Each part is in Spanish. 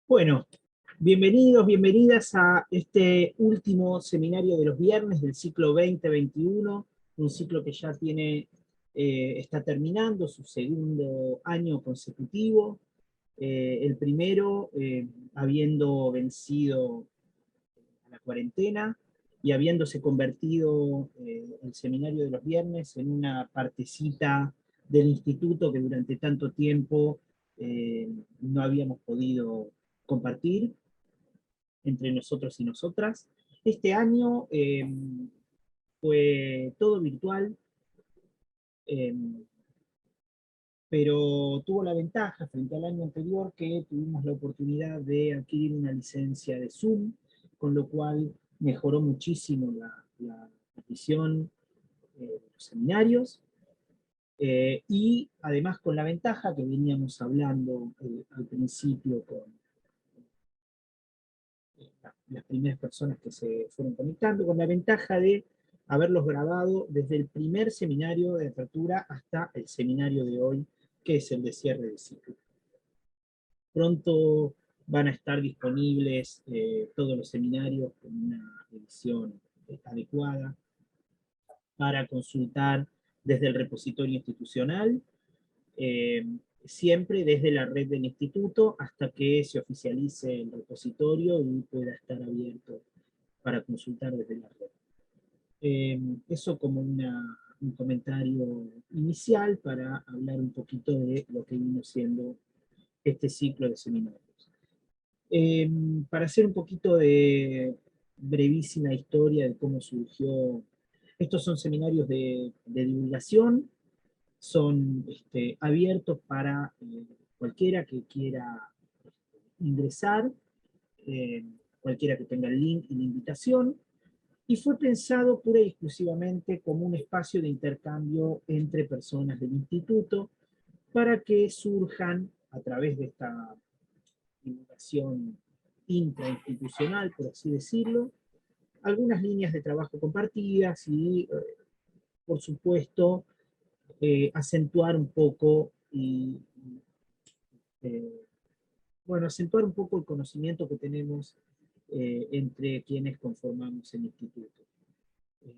Bueno, bienvenidos, bienvenidas a este último seminario de los viernes del ciclo 2021, un ciclo que ya está terminando su segundo año consecutivo, el primero habiendo vencido a la cuarentena y habiéndose convertido el seminario de los viernes en una partecita del instituto que durante tanto tiempo no habíamos podido compartir entre nosotros y nosotras. Este año fue todo virtual, eh, pero tuvo la ventaja frente al año anterior que tuvimos la oportunidad de adquirir una licencia de Zoom, con lo cual mejoró muchísimo la visión de los seminarios, y además con la ventaja que veníamos hablando al principio con las primeras personas que se fueron conectando, con la ventaja de haberlos grabado desde el primer seminario de apertura hasta el seminario de hoy, que es el de cierre de ciclo. Pronto van a estar disponibles todos los seminarios con una edición adecuada para consultar desde el repositorio institucional, eh, siempre desde la red del instituto hasta que se oficialice el repositorio y pueda estar abierto para consultar desde la red. Eso como un comentario inicial para hablar un poquito de lo que vino siendo este ciclo de seminarios. Para hacer un poquito de brevísima historia de cómo surgió, estos son seminarios de divulgación, son abiertos para cualquiera que quiera ingresar, eh, cualquiera que tenga el link y la invitación, y fue pensado pura y exclusivamente como un espacio de intercambio entre personas del instituto para que surjan a través de esta divulgación intrainstitucional, por así decirlo, algunas líneas de trabajo compartidas y, por supuesto, acentuar un poco eh, acentuar un poco el conocimiento que tenemos entre quienes conformamos el instituto. Eh,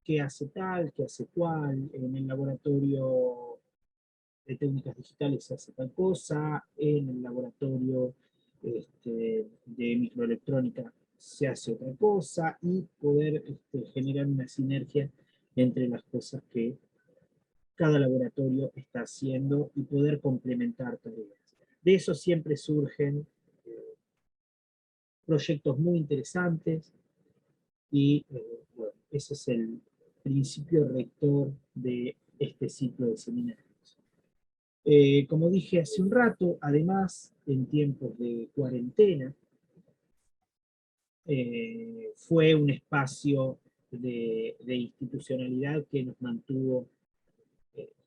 ¿Qué hace tal? ¿Qué hace cual? En el laboratorio de técnicas digitales se hace tal cosa, en el laboratorio de microelectrónica se hace otra cosa, y poder generar una sinergia entre las cosas que cada laboratorio está haciendo y poder complementar tareas. De eso siempre surgen proyectos muy interesantes y bueno, ese es el principio rector de este ciclo de seminarios. Como dije hace un rato, además, en tiempos de cuarentena, fue un espacio de institucionalidad que nos mantuvo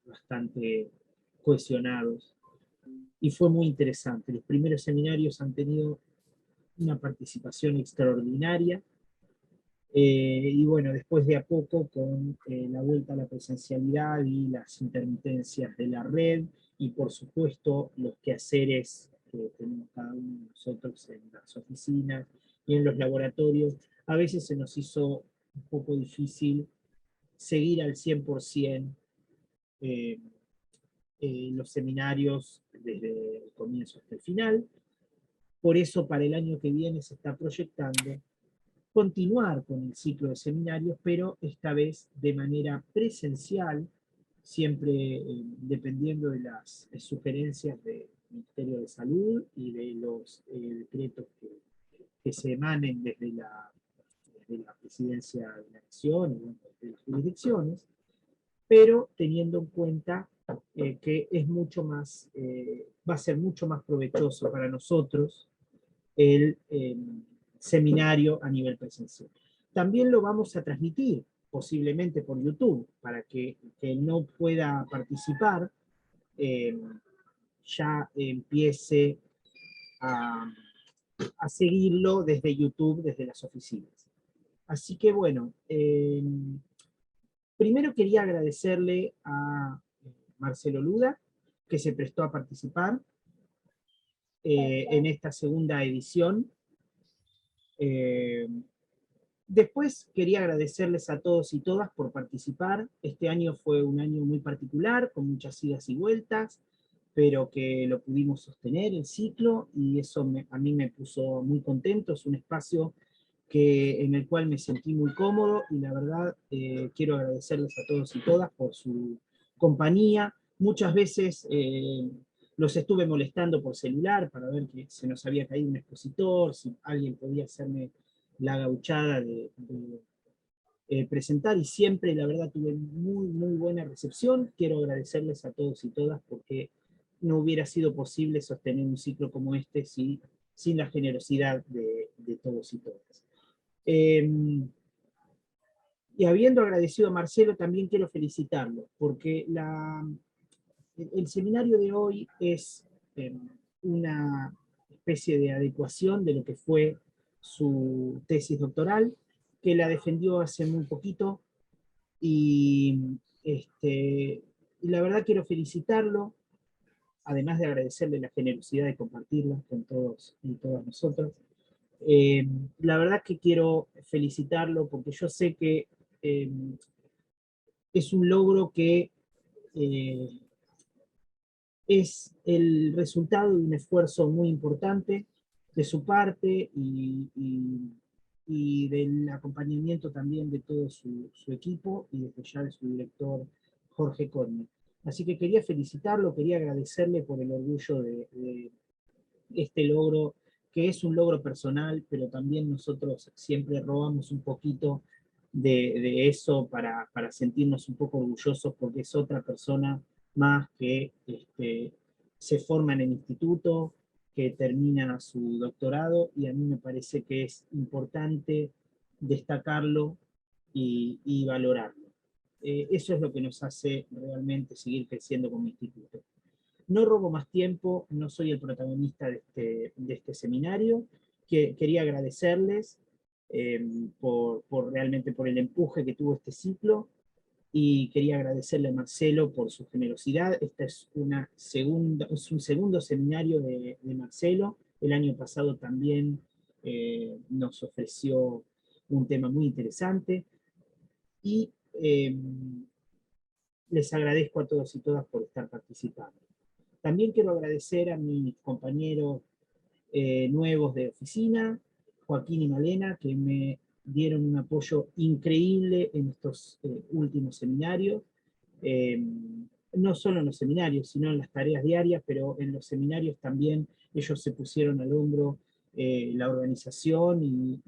bastante cohesionados y fue muy interesante. Los primeros seminarios han tenido una participación extraordinaria, y bueno, después de a poco, con la vuelta a la presencialidad y las intermitencias de la red, y por supuesto los quehaceres que tenemos cada uno de nosotros en las oficinas y en los laboratorios, a veces se nos hizo un poco difícil seguir al 100% eh, los seminarios desde el comienzo hasta el final. Por eso para el año que viene se está proyectando continuar con el ciclo de seminarios, pero esta vez de manera presencial, siempre dependiendo de las sugerencias del Ministerio de Salud y de los decretos que se emanen desde la Presidencia de la Nación y bueno, de las jurisdicciones, pero teniendo en cuenta que es mucho más, va a ser mucho más provechoso para nosotros el seminario a nivel presencial. También lo vamos a transmitir, posiblemente por YouTube, para que no pueda participar eh, ya empiece a, a, seguirlo desde YouTube, desde las oficinas. Así que bueno, primero quería agradecerle a Marcelo Luda, que se prestó a participar. en esta segunda edición. Después quería agradecerles a todos y todas por participar. Este año fue un año muy particular, con muchas idas y vueltas, pero que lo pudimos sostener, el ciclo, y eso a mí me puso muy contento. Es un espacio en el cual me sentí muy cómodo, y la verdad quiero agradecerles a todos y todas por su compañía. Muchas veces los estuve molestando por celular para ver que se nos había caído un expositor, si alguien podía hacerme la gauchada de presentar, y siempre, la verdad, tuve muy, muy buena recepción. Quiero agradecerles a todos y todas, porque no hubiera sido posible sostener un ciclo como este sin la generosidad de todos y todas. Y habiendo agradecido a Marcelo, también quiero felicitarlo, porque el seminario de hoy es una especie de adecuación de lo que fue su tesis doctoral, que la defendió hace muy poquito, y, y la verdad quiero felicitarlo, además de agradecerle la generosidad de compartirla con todos y todas nosotros. La verdad que quiero felicitarlo porque yo sé que eh, es un logro que eh, es el resultado de un esfuerzo muy importante de su parte, y del acompañamiento también de todo su equipo, y desde ya de su director Jorge Corne. Así que quería felicitarlo, quería agradecerle por el orgullo de este logro, que es un logro personal, pero también nosotros siempre robamos un poquito de eso para sentirnos un poco orgullosos, porque es otra persona más que se forma en el instituto, que termina su doctorado, y a mí me parece que es importante destacarlo y valorarlo. Eso es lo que nos hace realmente seguir creciendo como instituto. No robo más tiempo, no soy el protagonista de este seminario, que quería agradecerles realmente por el empuje que tuvo este ciclo, y quería agradecerle a Marcelo por su generosidad. Esta es es un segundo seminario de Marcelo. El año pasado también nos ofreció un tema muy interesante, y les agradezco a todos y todas por estar participando. También quiero agradecer a mis compañeros nuevos de oficina, Joaquín y Malena, que me dieron un apoyo increíble en estos últimos seminarios. Eh, no solo en los seminarios, sino en las tareas diarias, pero en los seminarios también ellos se pusieron al hombro la organización, y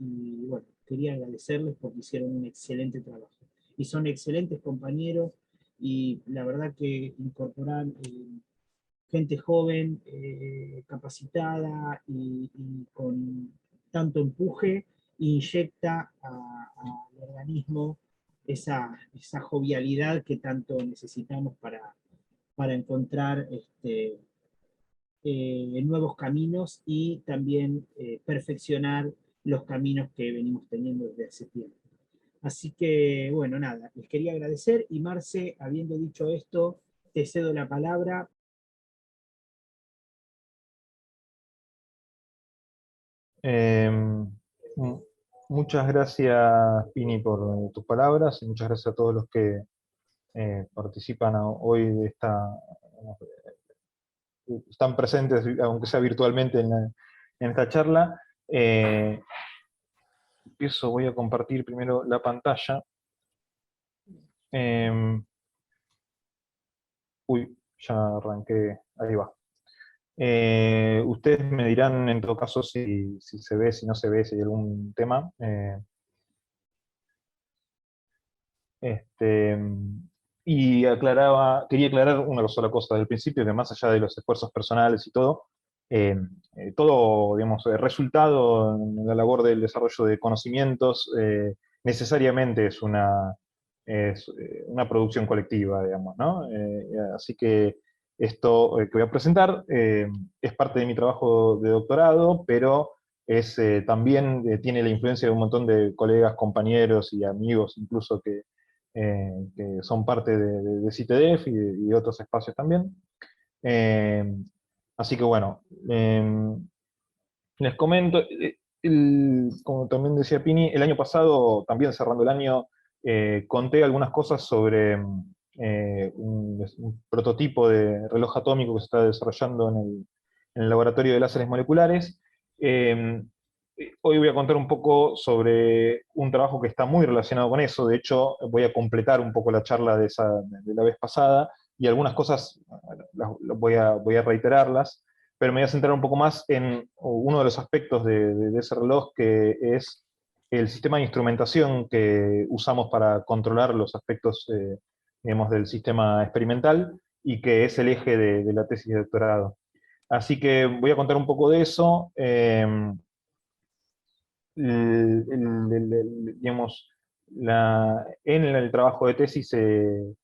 bueno, quería agradecerles porque hicieron un excelente trabajo. Y son excelentes compañeros, y la verdad que incorporar gente joven, capacitada y con tanto empuje, inyecta al organismo esa jovialidad que tanto necesitamos para encontrar nuevos caminos, y también perfeccionar los caminos que venimos teniendo desde hace tiempo. Así que, bueno, nada, les quería agradecer, y Marce, habiendo dicho esto, te cedo la palabra. Eh, Muchas gracias, Pini, por tus palabras, y muchas gracias a todos los que participan hoy de están presentes, aunque sea virtualmente, en esta charla. Voy a compartir primero la pantalla. Eh, ya arranqué, ahí va. Ustedes me dirán en todo caso si se ve, si no se ve, si hay algún tema. Este, quería aclarar una sola cosa del principio, que más allá de los esfuerzos personales y todo, todo, digamos, resultado en la labor del desarrollo de conocimientos, necesariamente es una producción colectiva, digamos, ¿no? Así que esto que voy a presentar es parte de mi trabajo de doctorado, pero también tiene la influencia de un montón de colegas, compañeros y amigos, incluso que son parte de CITEDEF y de otros espacios también. Así que bueno, les comento, como también decía Pini, el año pasado, también cerrando el año, conté algunas cosas sobre un prototipo de reloj atómico que se está desarrollando en el laboratorio de láseres moleculares. Eh, Hoy voy a contar un poco sobre un trabajo que está muy relacionado con eso. De hecho, voy a completar un poco la charla de la vez pasada, y algunas cosas voy a reiterarlas, pero me voy a centrar un poco más en uno de los aspectos de ese reloj, que es el sistema de instrumentación que usamos para controlar los aspectos, digamos, del sistema experimental, y que es el eje de la tesis de doctorado. Así que voy a contar un poco de eso. Digamos, en el trabajo de tesis se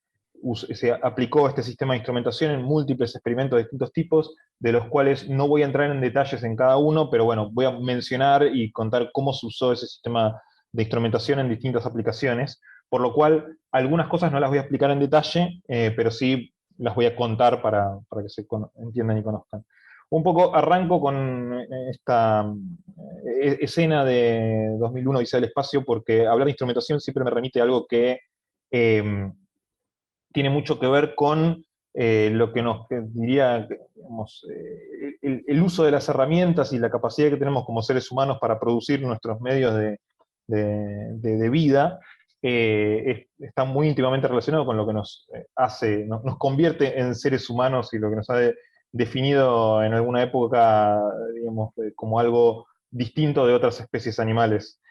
aplicó este sistema de instrumentación en múltiples experimentos de distintos tipos, de los cuales no voy a entrar en detalles en cada uno, pero bueno, voy a mencionar y contar cómo se usó ese sistema de instrumentación en distintas aplicaciones, por lo cual algunas cosas no las voy a explicar en detalle, pero sí las voy a contar para que se entiendan y conozcan. Un poco arranco con esta escena de 2001, Odisea del Espacio, porque hablar de instrumentación siempre me remite a algo que eh, tiene mucho que ver con lo que nos diría, digamos, el uso de las herramientas y la capacidad que tenemos como seres humanos para producir nuestros medios de vida. Está muy íntimamente relacionado con lo que nos hace, nos convierte en seres humanos, y lo que nos ha definido en alguna época, digamos, como algo distinto de otras especies animales.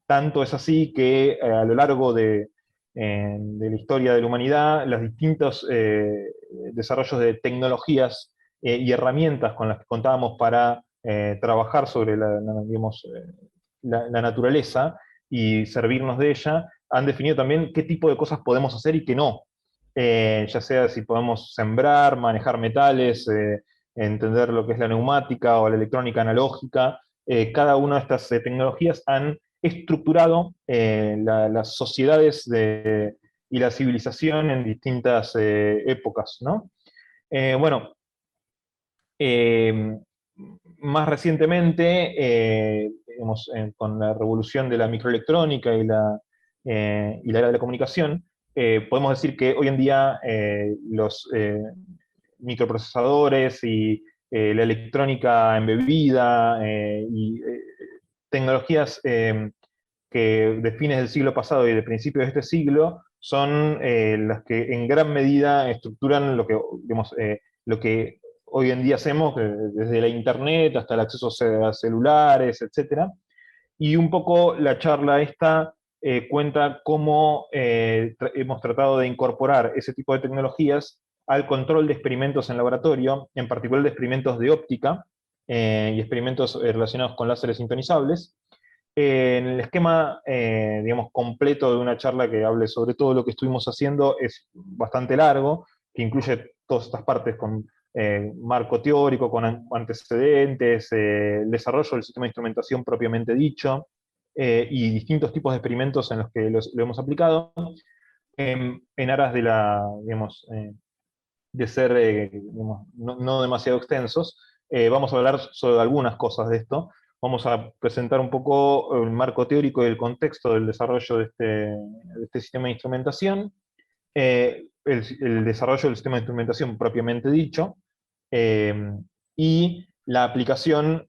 Tanto es así que a lo largo de la historia de la humanidad, los distintos desarrollos de tecnologías y herramientas con las que contábamos para trabajar sobre digamos, la naturaleza y servirnos de ella, han definido también qué tipo de cosas podemos hacer y qué no. Ya sea si podemos sembrar, manejar metales, entender lo que es la neumática o la electrónica analógica. Cada una de estas tecnologías han estructurado las sociedades y la civilización en distintas épocas, ¿no? Bueno, eh, más recientemente, digamos, con la revolución de la microelectrónica y la era de la comunicación, podemos decir que hoy en día los microprocesadores y la electrónica embebida y tecnologías que de fines del siglo pasado y de principios de este siglo son las que en gran medida estructuran lo que, digamos, lo que hoy en día hacemos, desde la internet hasta el acceso a celulares, etc. Y un poco la charla esta cuenta cómo hemos tratado de incorporar ese tipo de tecnologías al control de experimentos en laboratorio, en particular de experimentos de óptica y experimentos relacionados con láseres sintonizables. En el esquema, digamos, completo de una charla que hable sobre todo lo que estuvimos haciendo es bastante largo, que incluye todas estas partes con marco teórico, con antecedentes, el desarrollo del sistema de instrumentación propiamente dicho, y distintos tipos de experimentos en los que lo hemos aplicado, en aras de digamos, de ser digamos, no demasiado extensos. Vamos a hablar sobre algunas cosas de esto. Vamos a presentar un poco el marco teórico y el contexto del desarrollo de este sistema de instrumentación, el desarrollo del sistema de instrumentación propiamente dicho, y la aplicación,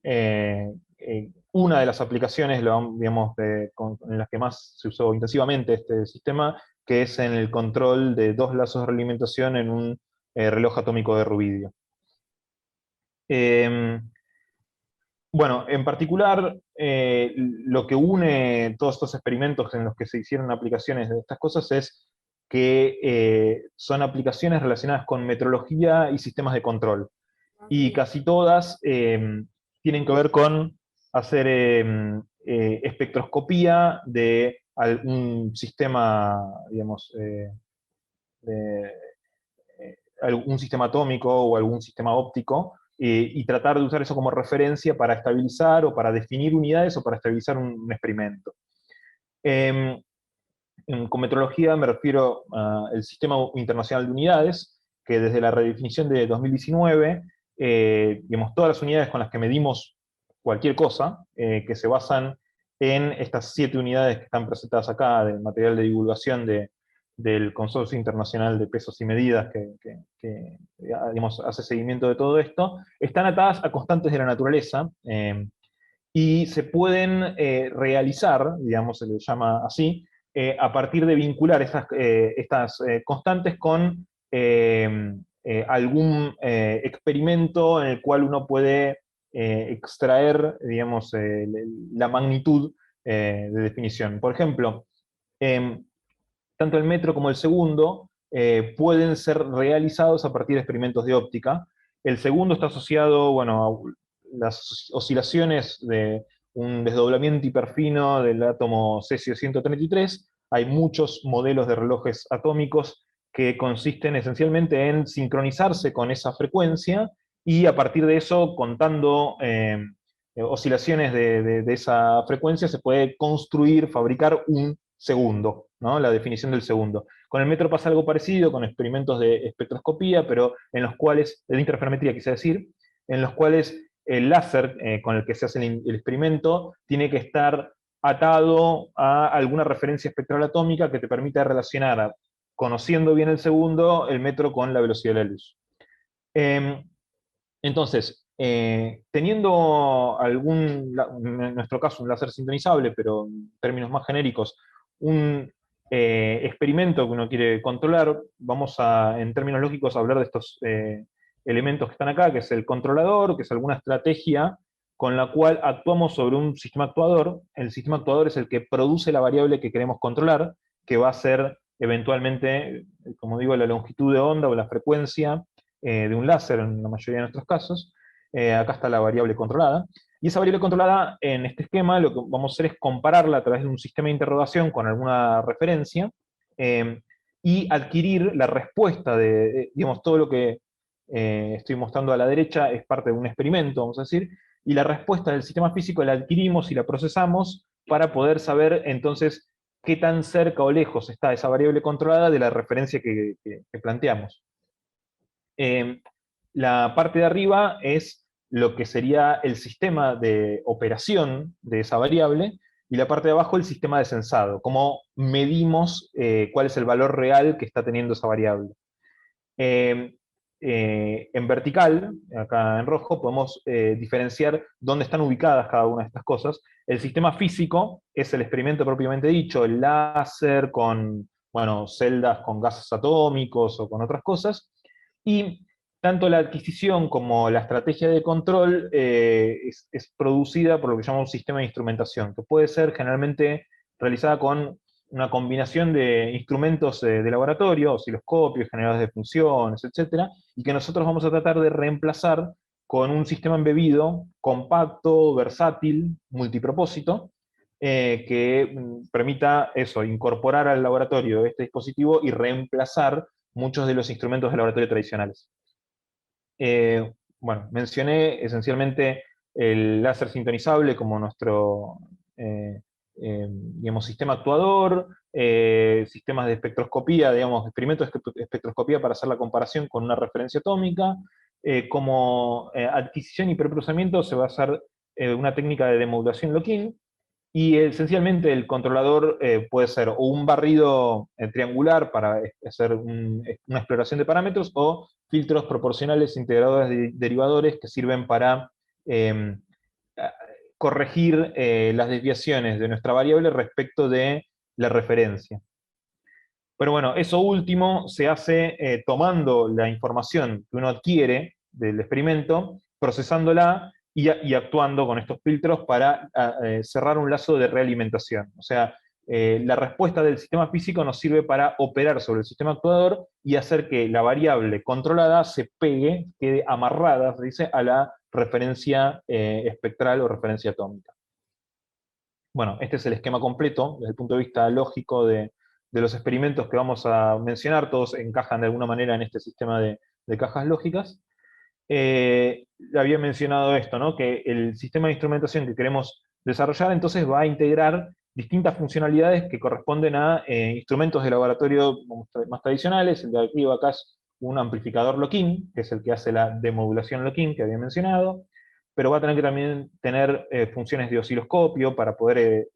una de las aplicaciones, digamos, en las que más se usó intensivamente este sistema, que es en el control de dos lazos de realimentación en un reloj atómico de rubidio. Bueno, en particular, lo que une todos estos experimentos en los que se hicieron aplicaciones de estas cosas es que son aplicaciones relacionadas con metrología y sistemas de control. Y casi todas tienen que ver con hacer espectroscopía de algún sistema, digamos, de, algún sistema atómico o algún sistema óptico, y tratar de usar eso como referencia para estabilizar o para definir unidades o para estabilizar un experimento. Con metrología me refiero al Sistema Internacional de Unidades, que desde la redefinición de 2019 digamos, todas las unidades con las que medimos cualquier cosa, que se basan en estas 7 unidades que están presentadas acá, del material de divulgación del Consorcio Internacional de Pesos y Medidas, que, digamos, hace seguimiento de todo esto, están atadas a constantes de la naturaleza, y se pueden realizar, digamos, se les llama así, a partir de vincular estas constantes con algún experimento en el cual uno puede extraer, digamos, la magnitud de definición. Por ejemplo, tanto el metro como el segundo pueden ser realizados a partir de experimentos de óptica. El segundo está asociado, bueno, a las oscilaciones de un desdoblamiento hiperfino del átomo cesio-133. Hay muchos modelos de relojes atómicos que consisten esencialmente en sincronizarse con esa frecuencia y a partir de eso, contando oscilaciones de esa frecuencia, se puede construir, fabricar un segundo, ¿no? La definición del segundo. Con el metro pasa algo parecido, con experimentos de espectroscopía, pero en los cuales, de interferometría quise decir, en los cuales el láser con el que se hace el experimento tiene que estar atado a alguna referencia espectral atómica que te permita relacionar, conociendo bien el segundo, el metro con la velocidad de la luz. Entonces, teniendo en nuestro caso, un láser sintonizable, pero en términos más genéricos, un experimento que uno quiere controlar, vamos a, en términos lógicos, a hablar de estos elementos que están acá, que es el controlador, que es alguna estrategia con la cual actuamos sobre un sistema actuador. El sistema actuador es el que produce la variable que queremos controlar, que va a ser eventualmente, como digo, la longitud de onda o la frecuencia de un láser en la mayoría de nuestros casos. Acá está la variable controlada. Y esa variable controlada, en este esquema, lo que vamos a hacer es compararla a través de un sistema de interrogación con alguna referencia, y adquirir la respuesta digamos, todo lo que estoy mostrando a la derecha es parte de un experimento, vamos a decir, y la respuesta del sistema físico la adquirimos y la procesamos para poder saber entonces qué tan cerca o lejos está esa variable controlada de la referencia que planteamos. La parte de arriba es lo que sería el sistema de operación de esa variable, y la parte de abajo el sistema de censado, cómo medimos cuál es el valor real que está teniendo esa variable. En vertical, acá en rojo, podemos diferenciar dónde están ubicadas cada una de estas cosas. El sistema físico es el experimento propiamente dicho, el láser con, bueno, celdas con gases atómicos o con otras cosas, y tanto la adquisición como la estrategia de control es producida por lo que llamamos un sistema de instrumentación, que puede ser generalmente realizada con una combinación de instrumentos de laboratorio, osciloscopios, generadores de funciones, etc., y que nosotros vamos a tratar de reemplazar con un sistema embebido, compacto, versátil, multipropósito, que permita eso, incorporar al laboratorio este dispositivo y reemplazar muchos de los instrumentos de laboratorio tradicionales. Bueno, mencioné esencialmente el láser sintonizable como nuestro digamos, sistema actuador, sistemas de espectroscopía, digamos, experimentos de espectroscopía para hacer la comparación con una referencia atómica. Como adquisición y preprocesamiento se va a hacer una técnica de demodulación lock-in, y esencialmente el controlador puede ser o un barrido triangular para hacer una exploración de parámetros, o filtros proporcionales integradores de derivadores que sirven para corregir las desviaciones de nuestra variable respecto de la referencia. Pero bueno, eso último se hace tomando la información que uno adquiere del experimento, procesándola y actuando con estos filtros para cerrar un lazo de realimentación. O sea, la respuesta del sistema físico nos sirve para operar sobre el sistema actuador y hacer que la variable controlada se pegue, quede amarrada, se dice, a la referencia espectral o referencia atómica. Bueno, este es el esquema completo desde el punto de vista lógico de los experimentos que vamos a mencionar. Todos encajan de alguna manera en este sistema de cajas lógicas. Había mencionado esto, ¿no? Que el sistema de instrumentación que queremos desarrollar entonces va a integrar distintas funcionalidades que corresponden a instrumentos de laboratorio más tradicionales. El de aquí acá es un amplificador lock-in, que es el que hace la demodulación lock-in que había mencionado, pero va a tener que también tener funciones de osciloscopio para poder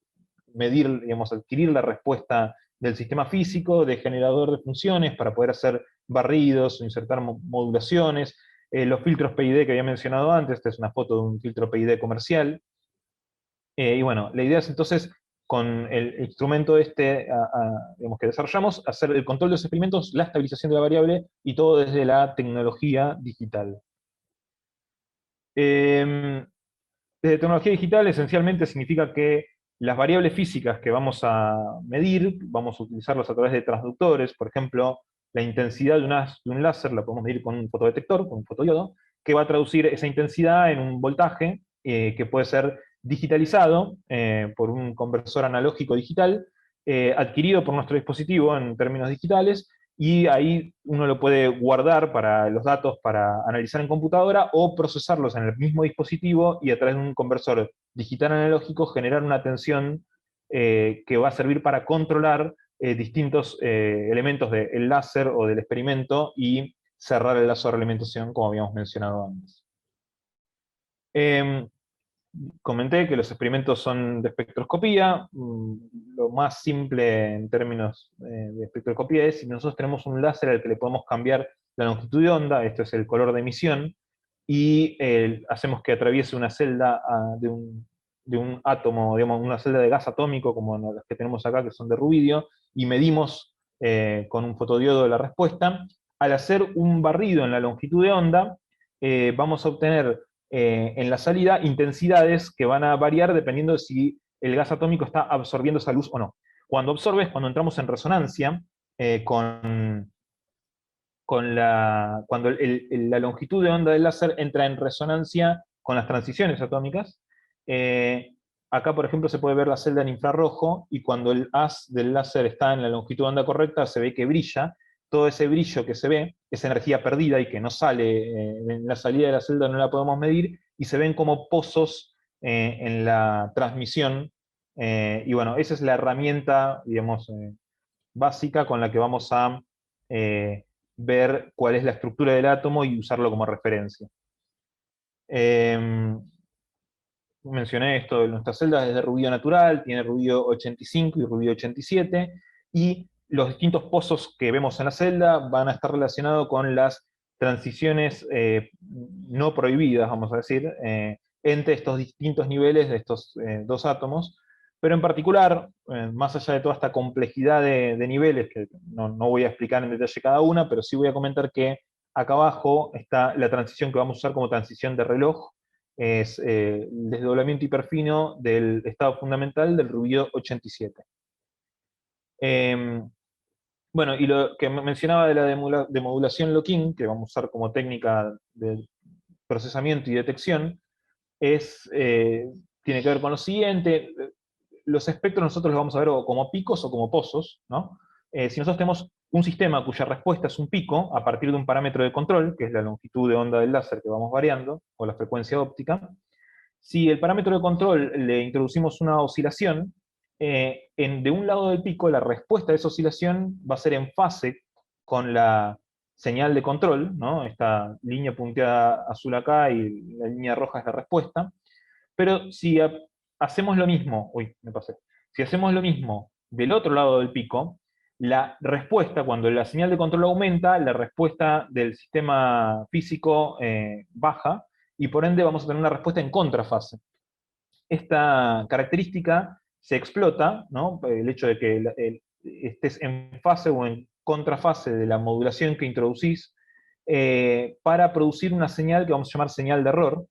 medir, digamos, adquirir la respuesta del sistema físico, de generador de funciones para poder hacer barridos o insertar modulaciones, los filtros PID que había mencionado antes. Esta es una foto de un filtro PID comercial. Y bueno, la idea es entonces, con el instrumento este digamos, que desarrollamos, hacer el control de los experimentos, la estabilización de la variable, y todo desde la tecnología digital. Desde tecnología digital esencialmente significa que las variables físicas que vamos a medir, vamos a utilizarlas a través de transductores. Por ejemplo, la intensidad de un láser la podemos medir con un fotodetector, con un fotodiodo, que va a traducir esa intensidad en un voltaje que puede ser digitalizado por un conversor analógico digital, adquirido por nuestro dispositivo en términos digitales, y ahí uno lo puede guardar para los datos para analizar en computadora o procesarlos en el mismo dispositivo y a través de un conversor digital analógico generar una tensión que va a servir para controlar distintos elementos del láser o del experimento y cerrar el lazo de realimentación, como habíamos mencionado antes. Comenté que los experimentos son de espectroscopía. Lo más simple en términos de espectroscopía es si nosotros tenemos un láser al que le podemos cambiar la longitud de onda, esto es el color de emisión, y hacemos que atraviese una celda de un átomo, digamos, una celda de gas atómico, como las que tenemos acá, que son de rubidio, y medimos con un fotodiodo la respuesta. Al hacer un barrido en la longitud de onda, vamos a obtener en la salida intensidades que van a variar dependiendo de si el gas atómico está absorbiendo esa luz o no. Cuando absorbe es cuando entramos en resonancia cuando la longitud de onda del láser entra en resonancia con las transiciones atómicas. Acá, por ejemplo, se puede ver la celda en infrarrojo, y cuando el haz del láser está en la longitud de onda correcta, se ve que brilla. Todo ese brillo que se ve es energía perdida y que no sale, en la salida de la celda no la podemos medir, y se ven como pozos en la transmisión. Y bueno, esa es la herramienta, digamos, básica con la que vamos a ver cuál es la estructura del átomo y usarlo como referencia. Mencioné esto de nuestras celdas, es de rubidio natural, tiene rubidio 85 y rubidio 87, y los distintos pozos que vemos en la celda van a estar relacionados con las transiciones no prohibidas, vamos a decir, entre estos distintos niveles de estos dos átomos. Pero en particular, más allá de toda esta complejidad de niveles, que no voy a explicar en detalle cada una, pero sí voy a comentar que acá abajo está la transición que vamos a usar como transición de reloj. Es el desdoblamiento hiperfino del estado fundamental del rubidio 87. Bueno, y lo que mencionaba de la demodulación lock-in, que vamos a usar como técnica de procesamiento y detección, tiene que ver con lo siguiente. Los espectros nosotros los vamos a ver o como picos o como pozos, ¿no? Si nosotros tenemos un sistema cuya respuesta es un pico a partir de un parámetro de control, que es la longitud de onda del láser que vamos variando, o la frecuencia óptica, si el parámetro de control le introducimos una oscilación, de un lado del pico la respuesta de esa oscilación va a ser en fase con la señal de control, ¿no? Esta línea punteada azul acá y la línea roja es la respuesta. Pero si hacemos lo mismo, si hacemos lo mismo del otro lado del pico, la respuesta, cuando la señal de control aumenta, la respuesta del sistema físico baja, y por ende vamos a tener una respuesta en contrafase. Esta característica se explota, ¿no? El hecho de que estés en fase o en contrafase de la modulación que introducís, para producir una señal que vamos a llamar señal de error.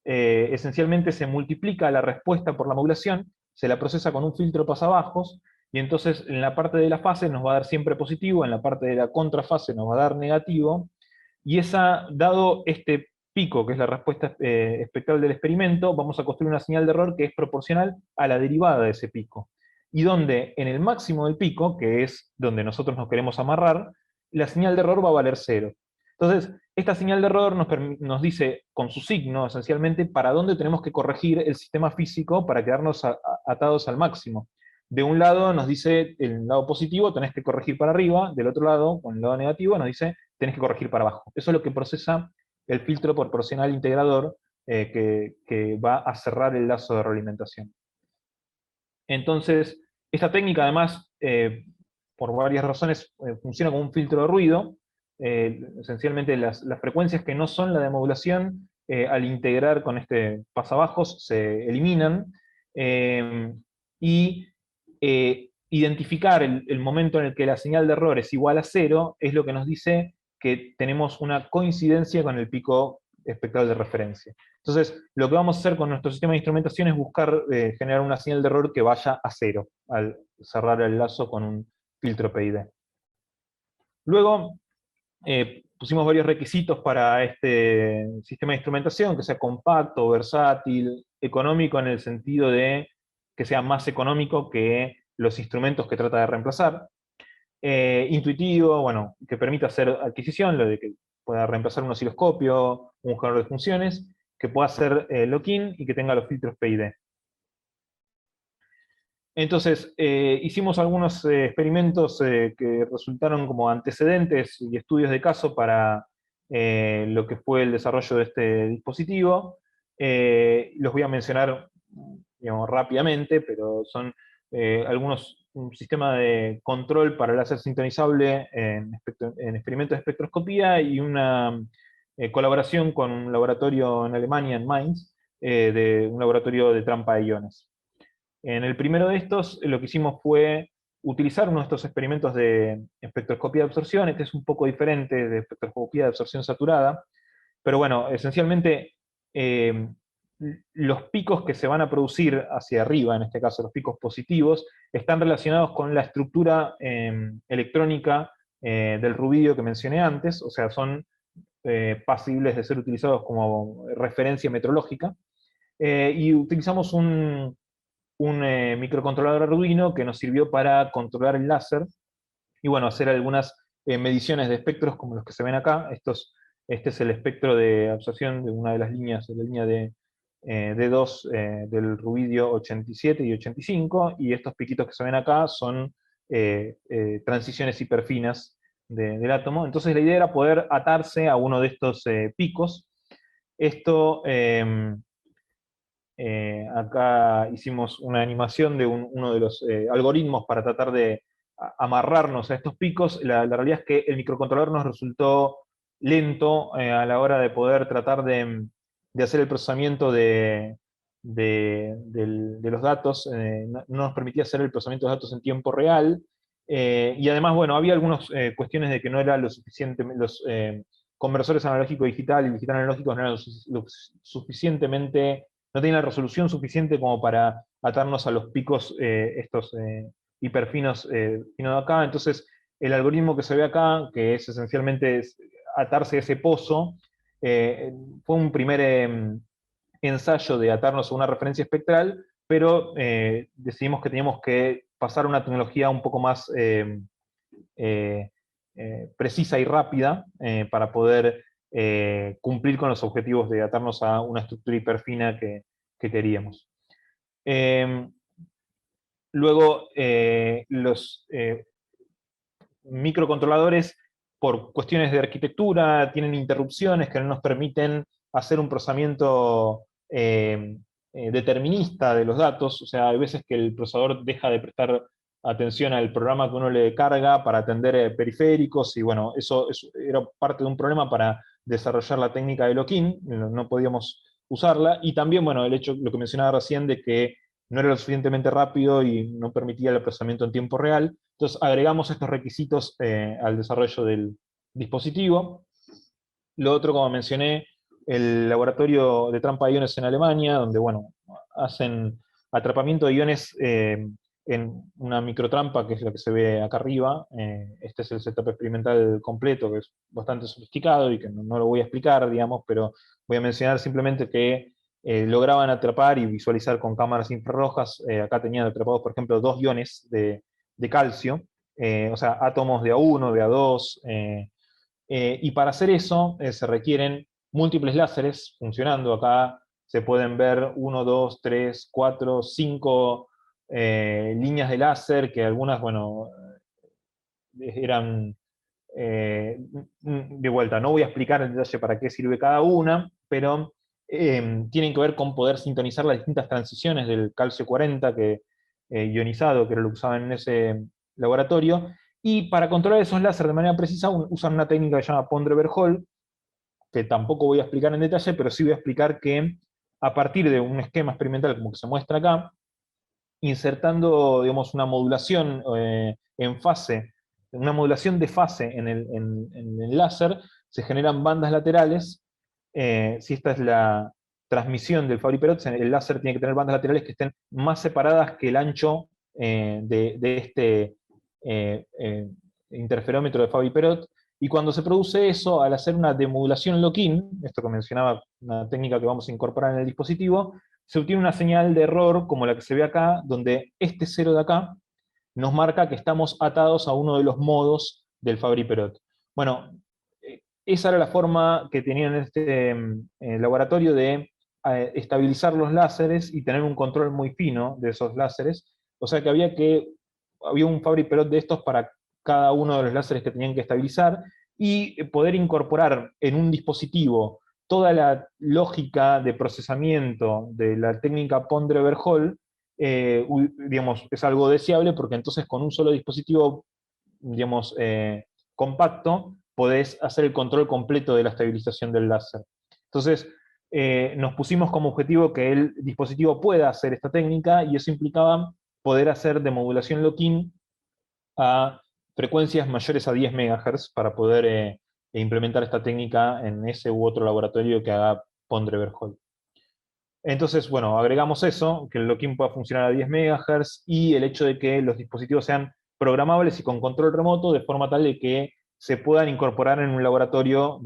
Esencialmente se multiplica la respuesta por la modulación, se la procesa con un filtro pasabajos, y entonces en la parte de la fase nos va a dar siempre positivo, en la parte de la contrafase nos va a dar negativo, y dado este pico, que es la respuesta espectral del experimento, vamos a construir una señal de error que es proporcional a la derivada de ese pico. Y donde en el máximo del pico, que es donde nosotros nos queremos amarrar, la señal de error va a valer 0. Entonces, esta señal de error nos dice, con su signo, esencialmente, para dónde tenemos que corregir el sistema físico para quedarnos atados al máximo. De un lado nos dice, el lado positivo tenés que corregir para arriba, del otro lado, con el lado negativo, nos dice tenés que corregir para abajo. Eso es lo que procesa el filtro proporcional integrador que va a cerrar el lazo de realimentación. Entonces, esta técnica además, por varias razones, funciona como un filtro de ruido. Esencialmente las frecuencias que no son la de modulación, al integrar con este pasabajos, se eliminan. Y identificar el momento en el que la señal de error es igual a 0 es lo que nos dice que tenemos una coincidencia con el pico espectral de referencia. Entonces, lo que vamos a hacer con nuestro sistema de instrumentación es buscar generar una señal de error que vaya a 0 al cerrar el lazo con un filtro PID. Luego, pusimos varios requisitos para este sistema de instrumentación, que sea compacto, versátil, económico en el sentido de que sea más económico que los instrumentos que trata de reemplazar, intuitivo, bueno, que permita hacer adquisición, lo de que pueda reemplazar un osciloscopio, un generador de funciones, que pueda hacer lock-in y que tenga los filtros PID. Entonces, hicimos algunos experimentos que resultaron como antecedentes y estudios de caso para lo que fue el desarrollo de este dispositivo. Los voy a mencionar, digamos, rápidamente, pero son un sistema de control para láser sintonizable en experimentos de espectroscopía y una colaboración con un laboratorio en Alemania, en Mainz, de un laboratorio de trampa de iones. En el primero de estos, lo que hicimos fue utilizar uno de estos experimentos de espectroscopía de absorción. Este es un poco diferente de espectroscopía de absorción saturada, pero bueno, esencialmente los picos que se van a producir hacia arriba, en este caso los picos positivos, están relacionados con la estructura electrónica del rubidio que mencioné antes, o sea, son pasibles de ser utilizados como referencia metrológica, y utilizamos un microcontrolador Arduino que nos sirvió para controlar el láser y bueno, hacer algunas mediciones de espectros como los que se ven acá. Este es el espectro de absorción de una de las líneas, de la línea de D2 del rubidio 87 y 85, y estos piquitos que se ven acá son transiciones hiperfinas del átomo. Entonces la idea era poder atarse a uno de estos picos. Esto acá hicimos una animación de uno de los algoritmos para tratar de amarrarnos a estos picos. La realidad es que el microcontrolador nos resultó lento a la hora de poder tratar de hacer el procesamiento de los datos. No nos permitía hacer el procesamiento de datos en tiempo real. Y además, bueno, había algunas cuestiones de que no era lo suficiente, los conversores analógico digital y digital analógicos no eran lo suficientemente, no tiene la resolución suficiente como para atarnos a los picos estos hiperfinos finos de acá. Entonces, el algoritmo que se ve acá, que es esencialmente atarse a ese pozo, fue un primer ensayo de atarnos a una referencia espectral, pero decidimos que teníamos que pasar a una tecnología un poco más precisa y rápida para poder cumplir con los objetivos de atarnos a una estructura hiperfina que queríamos. Luego, los microcontroladores, por cuestiones de arquitectura, tienen interrupciones que no nos permiten hacer un procesamiento determinista de los datos. O sea, hay veces que el procesador deja de prestar atención al programa que uno le carga para atender periféricos, y bueno, eso era parte de un problema para desarrollar la técnica de lock-in, no podíamos usarla, y también, bueno, el hecho, lo que mencionaba recién, de que no era lo suficientemente rápido y no permitía el procesamiento en tiempo real. Entonces agregamos estos requisitos al desarrollo del dispositivo. Lo otro, como mencioné, el laboratorio de trampa de iones en Alemania, donde bueno, hacen atrapamiento de iones en una microtrampa, que es la que se ve acá arriba. Este es el setup experimental completo, que es bastante sofisticado y que no lo voy a explicar, digamos, pero voy a mencionar simplemente que lograban atrapar y visualizar con cámaras infrarrojas. Acá tenían atrapados, por ejemplo, 2 iones de calcio, o sea, átomos de A1, de A2, y para hacer eso se requieren múltiples láseres funcionando. Acá se pueden ver 1, 2, 3, 4, 5 líneas de láser, que algunas, bueno, eran de vuelta, no voy a explicar en detalle para qué sirve cada una, pero tienen que ver con poder sintonizar las distintas transiciones del calcio 40 ionizado, que era lo que usaban en ese laboratorio, y para controlar esos láser de manera precisa usan una técnica que se llama Pondre-Verhol, que tampoco voy a explicar en detalle, pero sí voy a explicar que a partir de un esquema experimental como que se muestra acá, insertando, digamos, una modulación en fase, una modulación de fase en el láser, se generan bandas laterales. Si esta es la transmisión del Fabry-Perot, el láser tiene que tener bandas laterales que estén más separadas que el ancho de este interferómetro de Fabry-Perot. Y cuando se produce eso, al hacer una demodulación lock-in, esto que mencionaba, una técnica que vamos a incorporar en el dispositivo, se obtiene una señal de error como la que se ve acá, donde este cero de acá nos marca que estamos atados a uno de los modos del Fabry-Perot. Bueno, esa era la forma que tenían en este laboratorio de estabilizar los láseres y tener un control muy fino de esos láseres. O sea que había un Fabry-Perot de estos para cada uno de los láseres que tenían que estabilizar y poder incorporar en un dispositivo toda la lógica de procesamiento de la técnica Pondre-Verhol, digamos, es algo deseable porque entonces con un solo dispositivo, digamos, compacto, podés hacer el control completo de la estabilización del láser. Entonces, nos pusimos como objetivo que el dispositivo pueda hacer esta técnica y eso implicaba poder hacer de modulación lock-in a frecuencias mayores a 10 MHz para poder implementar esta técnica en ese u otro laboratorio que haga Pondre-Verhol. Entonces, bueno, agregamos eso, que el lock-in pueda funcionar a 10 MHz y el hecho de que los dispositivos sean programables y con control remoto, de forma tal de que se puedan incorporar en un laboratorio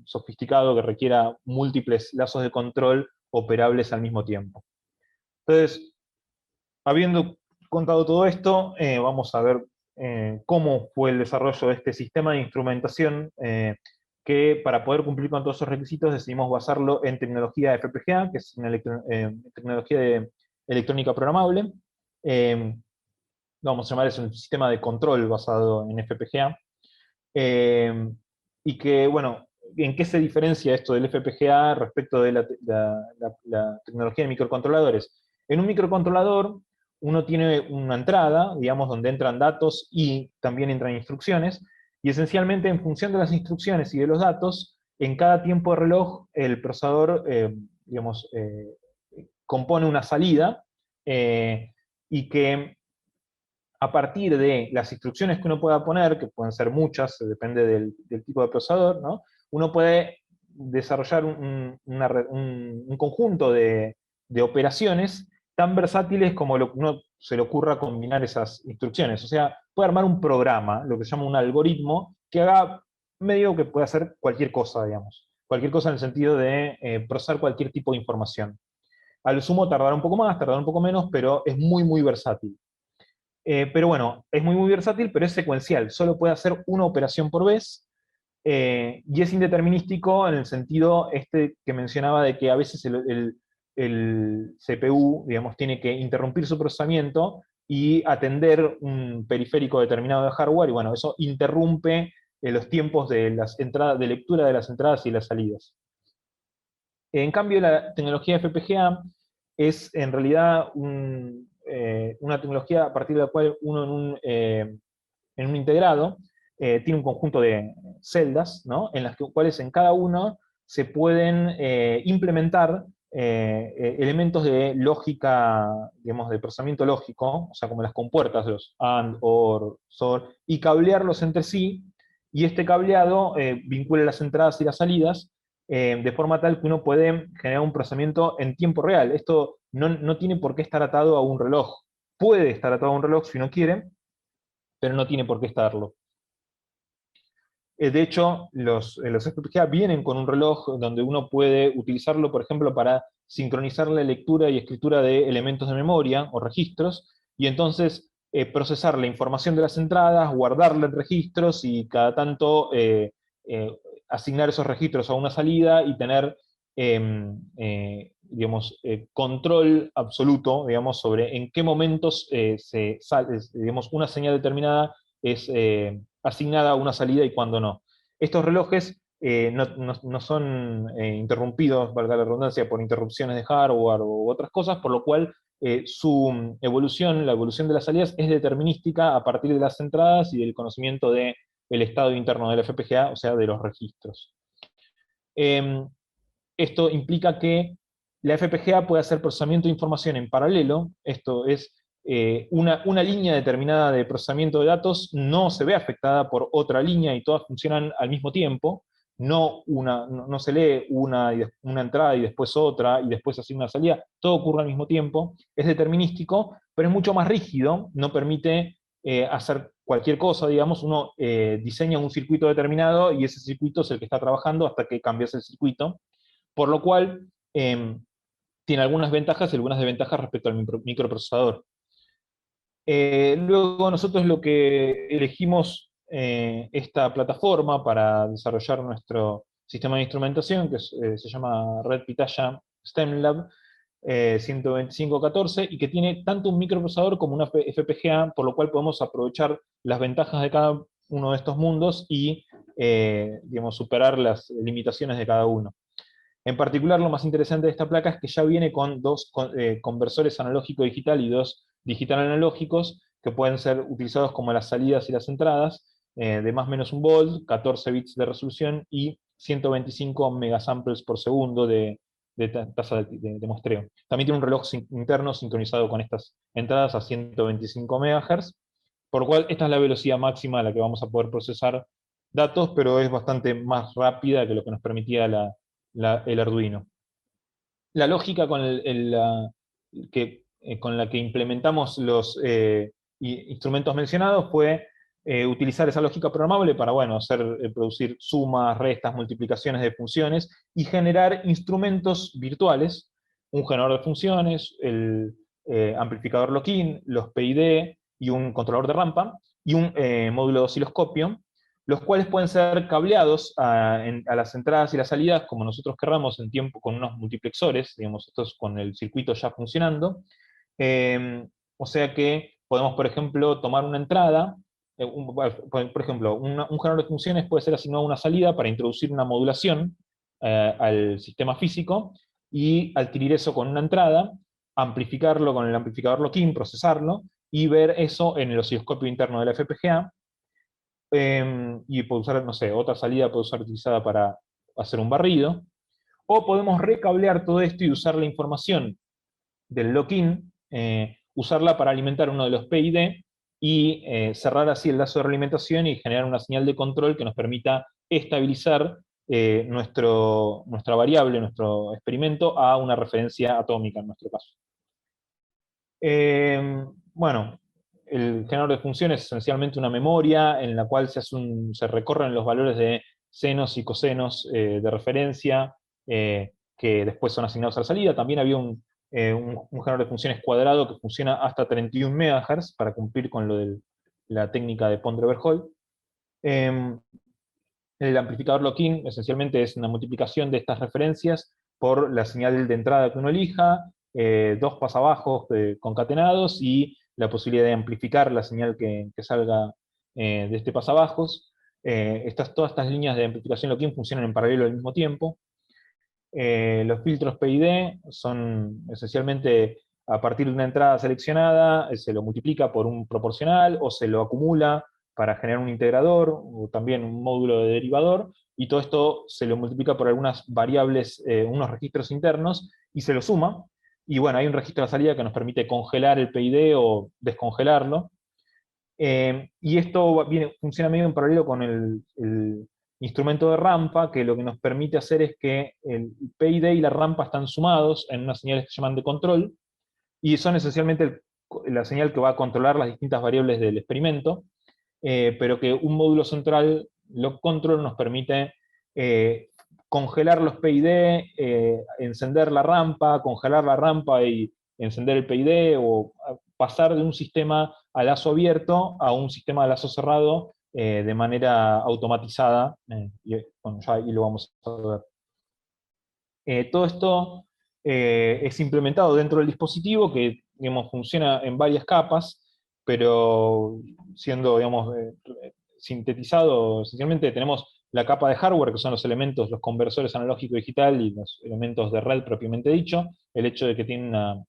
sofisticado que requiera múltiples lazos de control operables al mismo tiempo. Entonces, habiendo contado todo esto, vamos a ver cómo fue el desarrollo de este sistema de instrumentación que para poder cumplir con todos esos requisitos decidimos basarlo en tecnología FPGA, que es una tecnología de electrónica programable. Vamos a llamar eso un sistema de control basado en FPGA. Y que, bueno, ¿en qué se diferencia esto del FPGA respecto de la tecnología de microcontroladores? En un microcontrolador uno tiene una entrada, digamos, donde entran datos y también entran instrucciones, y esencialmente en función de las instrucciones y de los datos, en cada tiempo de reloj el procesador, digamos, compone una salida y que a partir de las instrucciones que uno pueda poner, que pueden ser muchas, depende del tipo de procesador, ¿no? Uno puede desarrollar un conjunto de operaciones tan versátiles como lo que uno se le ocurra combinar esas instrucciones. O sea, puede armar un programa, lo que se llama un algoritmo, que haga medio que puede hacer cualquier cosa, digamos. Cualquier cosa en el sentido de procesar cualquier tipo de información. A lo sumo tardará un poco más, tardará un poco menos, pero es muy, muy versátil. Pero bueno, es muy, muy versátil, pero es secuencial. Solo puede hacer una operación por vez y es indeterminístico en el sentido este que mencionaba de que a veces el CPU, digamos, tiene que interrumpir su procesamiento y atender un periférico determinado de hardware, y bueno, eso interrumpe los tiempos de las entradas, de lectura de las entradas y las salidas. En cambio, la tecnología FPGA es en realidad una tecnología a partir de la cual uno en un integrado tiene un conjunto de celdas, ¿no? En las cuales en cada uno se pueden implementar elementos de lógica, digamos, de procesamiento lógico, o sea, como las compuertas, los AND, OR, SOR, y cablearlos entre sí, y este cableado vincula las entradas y las salidas, de forma tal que uno puede generar un procesamiento en tiempo real. Esto no tiene por qué estar atado a un reloj. Puede estar atado a un reloj si uno quiere, pero no tiene por qué estarlo. De hecho, los FPGA vienen con un reloj donde uno puede utilizarlo, por ejemplo, para sincronizar la lectura y escritura de elementos de memoria o registros, y entonces procesar la información de las entradas, guardarla en registros y cada tanto asignar esos registros a una salida y tener, digamos, control absoluto, digamos, sobre en qué momentos digamos, una señal determinada es asignada una salida y cuándo no. Estos relojes no son interrumpidos, valga la redundancia, por interrupciones de hardware u otras cosas, por lo cual su evolución, la evolución de las salidas, es determinística a partir de las entradas y del conocimiento del estado interno del FPGA, o sea, de los registros. Esto implica que la FPGA puede hacer procesamiento de información en paralelo. Esto es, una línea determinada de procesamiento de datos no se ve afectada por otra línea y todas funcionan al mismo tiempo. No se lee una entrada y después otra y después así una salida. Todo ocurre al mismo tiempo. Es determinístico, pero es mucho más rígido. No permite hacer cualquier cosa, digamos. Uno diseña un circuito determinado y ese circuito es el que está trabajando hasta que cambias el circuito. Por lo cual, tiene algunas ventajas y algunas desventajas respecto al microprocesador. Luego nosotros lo que elegimos esta plataforma para desarrollar nuestro sistema de instrumentación, que se llama Red Pitaya STEMLab 12514, y que tiene tanto un microprocesador como una FPGA, por lo cual podemos aprovechar las ventajas de cada uno de estos mundos y digamos, superar las limitaciones de cada uno. En particular, lo más interesante de esta placa es que ya viene con dos conversores analógico-digital y dos digital-analógicos que pueden ser utilizados como las salidas y las entradas, de más o menos 1 volt, 14 bits de resolución y 125 megasamples por segundo de tasa de muestreo. También tiene un reloj interno sincronizado con estas entradas a 125 MHz, por lo cual esta es la velocidad máxima a la que vamos a poder procesar datos, pero es bastante más rápida que lo que nos permitía el Arduino. La lógica con la que implementamos los instrumentos mencionados fue utilizar esa lógica programable para, bueno, producir sumas, restas, multiplicaciones de funciones y generar instrumentos virtuales, un generador de funciones, el amplificador lock-in, los PID y un controlador de rampa, y un módulo de osciloscopio, los cuales pueden ser cableados a las entradas y las salidas como nosotros querramos en tiempo con unos multiplexores, digamos, estos con el circuito ya funcionando. O sea que podemos, por ejemplo, tomar una entrada, por ejemplo, un generador de funciones puede ser asignado a una salida para introducir una modulación al sistema físico y adquirir eso con una entrada, amplificarlo con el amplificador lock-in, procesarlo, y ver eso en el osciloscopio interno de la FPGA, y puede usar, no sé, otra salida puede ser utilizada para hacer un barrido, o podemos recablear todo esto y usar la información del lock-in, usarla para alimentar uno de los PID y cerrar así el lazo de realimentación y generar una señal de control que nos permita estabilizar nuestra variable, nuestro experimento, a una referencia atómica en nuestro caso. Bueno, el generador de funciones es esencialmente una memoria en la cual se recorren los valores de senos y cosenos de referencia que después son asignados a la salida. También había un generador de funciones cuadrado que funciona hasta 31 MHz para cumplir con lo de la técnica de Pondre-Verheugen. El amplificador lock-in esencialmente es una multiplicación de estas referencias por la señal de entrada que uno elija, dos pasabajos concatenados y la posibilidad de amplificar la señal que salga de este pasabajos. Todas estas líneas de amplificación lock-in funcionan en paralelo al mismo tiempo. Los filtros PID son esencialmente a partir de una entrada seleccionada, se lo multiplica por un proporcional o se lo acumula para generar un integrador o también un módulo de derivador, y todo esto se lo multiplica por algunas variables, unos registros internos, y se lo suma. Y bueno, hay un registro de salida que nos permite congelar el PID o descongelarlo. Y esto funciona medio en paralelo con el instrumento de rampa, que lo que nos permite hacer es que el PID y la rampa están sumados en unas señales que se llaman de control, y son esencialmente la señal que va a controlar las distintas variables del experimento, pero que un módulo central, lock control, nos permite congelar los PID, encender la rampa, congelar la rampa y encender el PID, o pasar de un sistema a lazo abierto a un sistema a lazo cerrado de manera automatizada, bueno, ya ahí lo vamos a ver. Todo esto es implementado dentro del dispositivo, que, digamos, funciona en varias capas, pero siendo, digamos, sintetizado, esencialmente tenemos la capa de hardware, que son los elementos, los conversores analógico-digital y los elementos de red propiamente dicho, el hecho de que tiene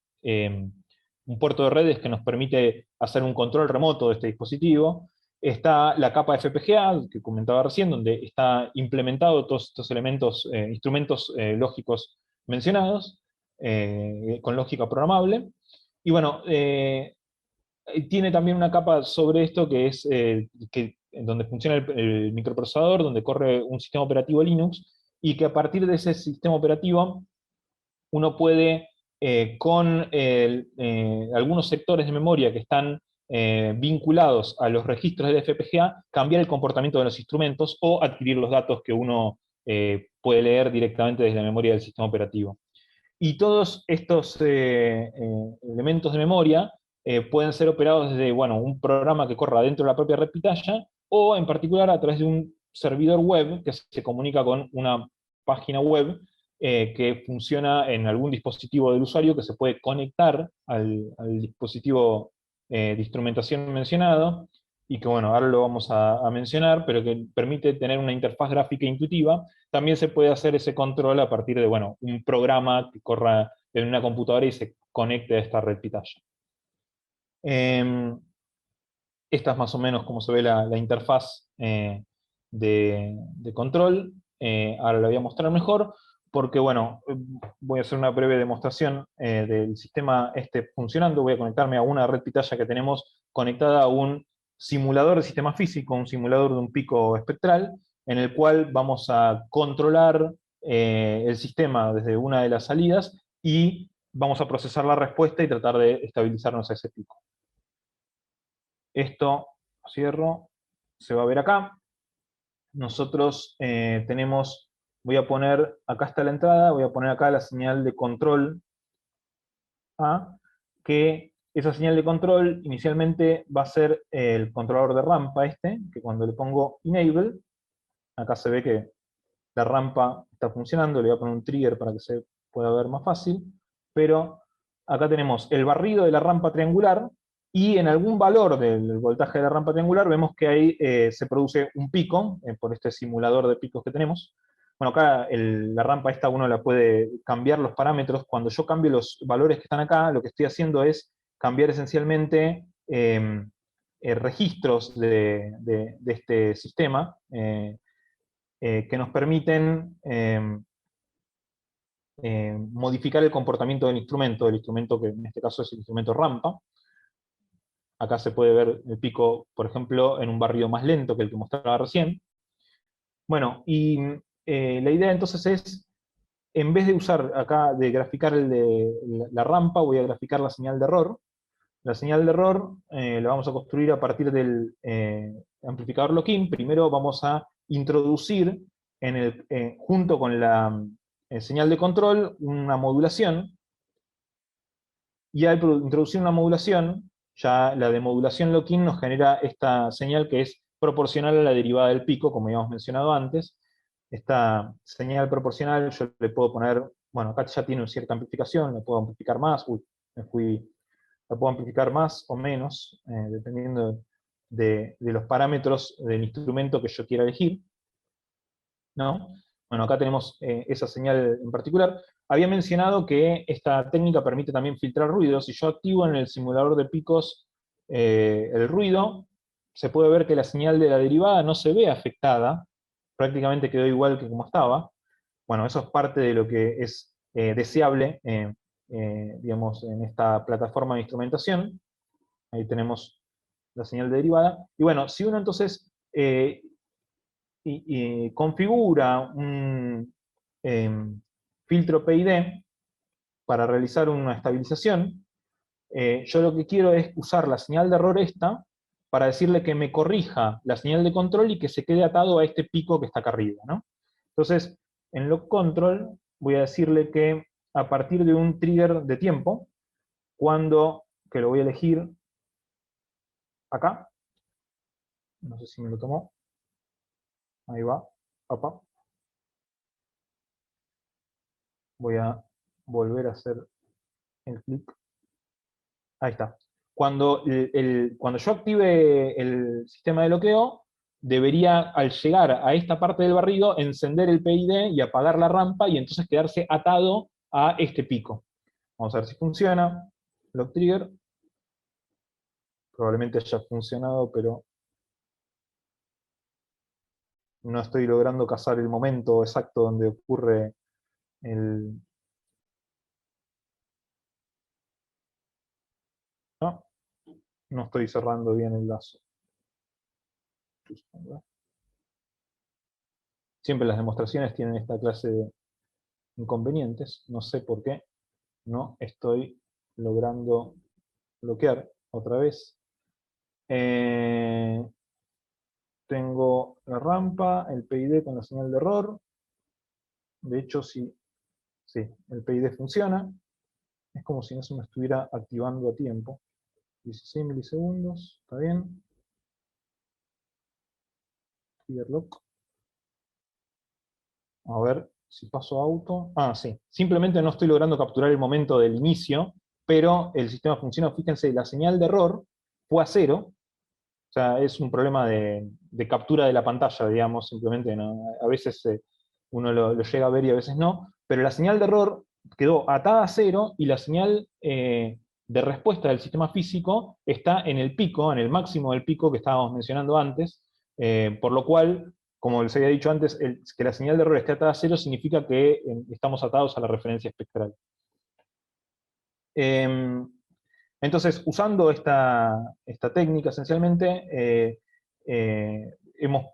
un puerto de redes que nos permite hacer un control remoto de este dispositivo. Está la capa FPGA, que comentaba recién, donde está implementado todos estos elementos, instrumentos lógicos mencionados, con lógica programable. Y bueno, tiene también una capa sobre esto que es donde funciona el microprocesador, donde corre un sistema operativo Linux, y que a partir de ese sistema operativo uno puede, con algunos sectores de memoria que están vinculados a los registros del FPGA, cambiar el comportamiento de los instrumentos o adquirir los datos que uno puede leer directamente desde la memoria del sistema operativo. Y todos estos elementos de memoria pueden ser operados desde, bueno, un programa que corra dentro de la propia red pitaya, o en particular a través de un servidor web que se comunica con una página web que funciona en algún dispositivo del usuario, que se puede conectar al dispositivo de instrumentación mencionado, y que bueno, ahora lo vamos a mencionar, pero que permite tener una interfaz gráfica intuitiva. También se puede hacer ese control a partir de, bueno, un programa que corra en una computadora y se conecte a esta red pitaya. Esta es más o menos como se ve la interfaz de control. Ahora la voy a mostrar mejor, porque bueno, voy a hacer una breve demostración del sistema funcionando. Voy a conectarme a una red pitaya que tenemos conectada a un simulador de sistema físico, un simulador de un pico espectral, en el cual vamos a controlar el sistema desde una de las salidas y vamos a procesar la respuesta y tratar de estabilizarnos a ese pico. Esto, cierro, se va a ver acá. Nosotros tenemos, voy a poner, acá está la entrada, voy a poner acá la señal de control A, que esa señal de control inicialmente va a ser el controlador de rampa que cuando le pongo enable, acá se ve que la rampa está funcionando, le voy a poner un trigger para que se pueda ver más fácil, pero acá tenemos el barrido de la rampa triangular, y en algún valor del voltaje de la rampa triangular vemos que ahí se produce un pico, por este simulador de picos que tenemos. Bueno, acá la rampa esta uno la puede cambiar los parámetros. Cuando yo cambio los valores que están acá, lo que estoy haciendo es cambiar esencialmente registros de este sistema, que nos permiten modificar el comportamiento del instrumento que en este caso es el instrumento rampa. Acá se puede ver el pico, por ejemplo, en un barrido más lento que el que mostraba recién. Bueno, y la idea entonces es, en vez de usar acá de graficar la rampa, voy a graficar la señal de error. La señal de error la vamos a construir a partir del amplificador lock-in. Primero vamos a introducir junto con la señal de control una modulación, y al introducir una modulación, ya la de modulación lock-in nos genera esta señal que es proporcional a la derivada del pico, como habíamos mencionado antes. Esta señal proporcional yo le puedo poner, bueno, acá ya tiene una cierta amplificación, la puedo amplificar más, la puedo amplificar más o menos, dependiendo de los parámetros del instrumento que yo quiera elegir, ¿no? Bueno, acá tenemos esa señal en particular. Había mencionado que esta técnica permite también filtrar ruidos. Si yo activo en el simulador de picos el ruido, se puede ver que la señal de la derivada no se ve afectada, prácticamente quedó igual que como estaba. Bueno, eso es parte de lo que es deseable, digamos, en esta plataforma de instrumentación. Ahí tenemos la señal de derivada. Y bueno, si uno entonces y configura un filtro PID para realizar una estabilización, yo lo que quiero es usar la señal de error para decirle que me corrija la señal de control y que se quede atado a este pico que está acá arriba, ¿no? Entonces, en lock control voy a decirle que a partir de un trigger de tiempo, que lo voy a elegir acá, no sé si me lo tomó, ahí va, opa. Voy a volver a hacer el clic. Ahí está. Cuando yo active el sistema de bloqueo, debería, al llegar a esta parte del barrido, encender el PID y apagar la rampa, y entonces quedarse atado a este pico. Vamos a ver si funciona. Lock trigger. Probablemente haya funcionado, pero no estoy logrando cazar el momento exacto donde ocurre el... No, no estoy cerrando bien el lazo. Siempre las demostraciones tienen esta clase de inconvenientes. No sé por qué no estoy logrando bloquear otra vez. Tengo la rampa, el PID con la señal de error. De hecho, sí, el PID funciona. Es como si no se me estuviera activando a tiempo. 16 milisegundos, está bien. Trigger lock. A ver si paso auto. Ah, sí. Simplemente no estoy logrando capturar el momento del inicio, pero el sistema funciona. Fíjense, la señal de error fue a 0. O sea, es un problema de captura de la pantalla, digamos, simplemente, ¿no? A veces uno lo llega a ver y a veces no, pero la señal de error quedó atada a 0 y la señal de respuesta del sistema físico está en el pico, en el máximo del pico que estábamos mencionando antes, por lo cual, como les había dicho antes, que la señal de error esté atada a 0 significa que estamos atados a la referencia espectral. Entonces, usando esta técnica, esencialmente, hemos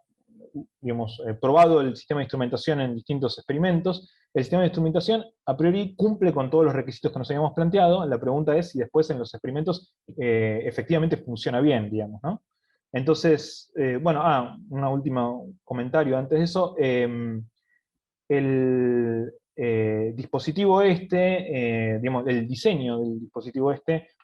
digamos, probado el sistema de instrumentación en distintos experimentos. El sistema de instrumentación, a priori, cumple con todos los requisitos que nos habíamos planteado. La pregunta es si después en los experimentos efectivamente funciona bien, digamos, ¿no? Entonces, bueno, un último comentario antes de eso. El dispositivo digamos, el diseño del dispositivo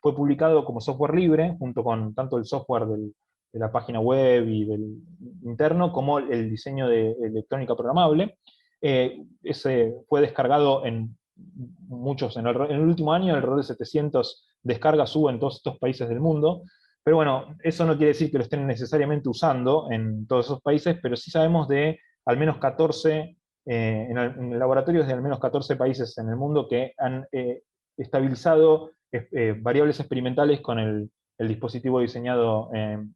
fue publicado como software libre, junto con tanto el software de la página web y del interno, como el diseño de electrónica programable. Ese fue descargado en muchos, en el último año, alrededor de 700 descargas hubo en todos estos países del mundo. Pero bueno, eso no quiere decir que lo estén necesariamente usando en todos esos países, pero sí sabemos de al menos 14 en laboratorios de al menos 14 países en el mundo que han estabilizado variables experimentales con el dispositivo diseñado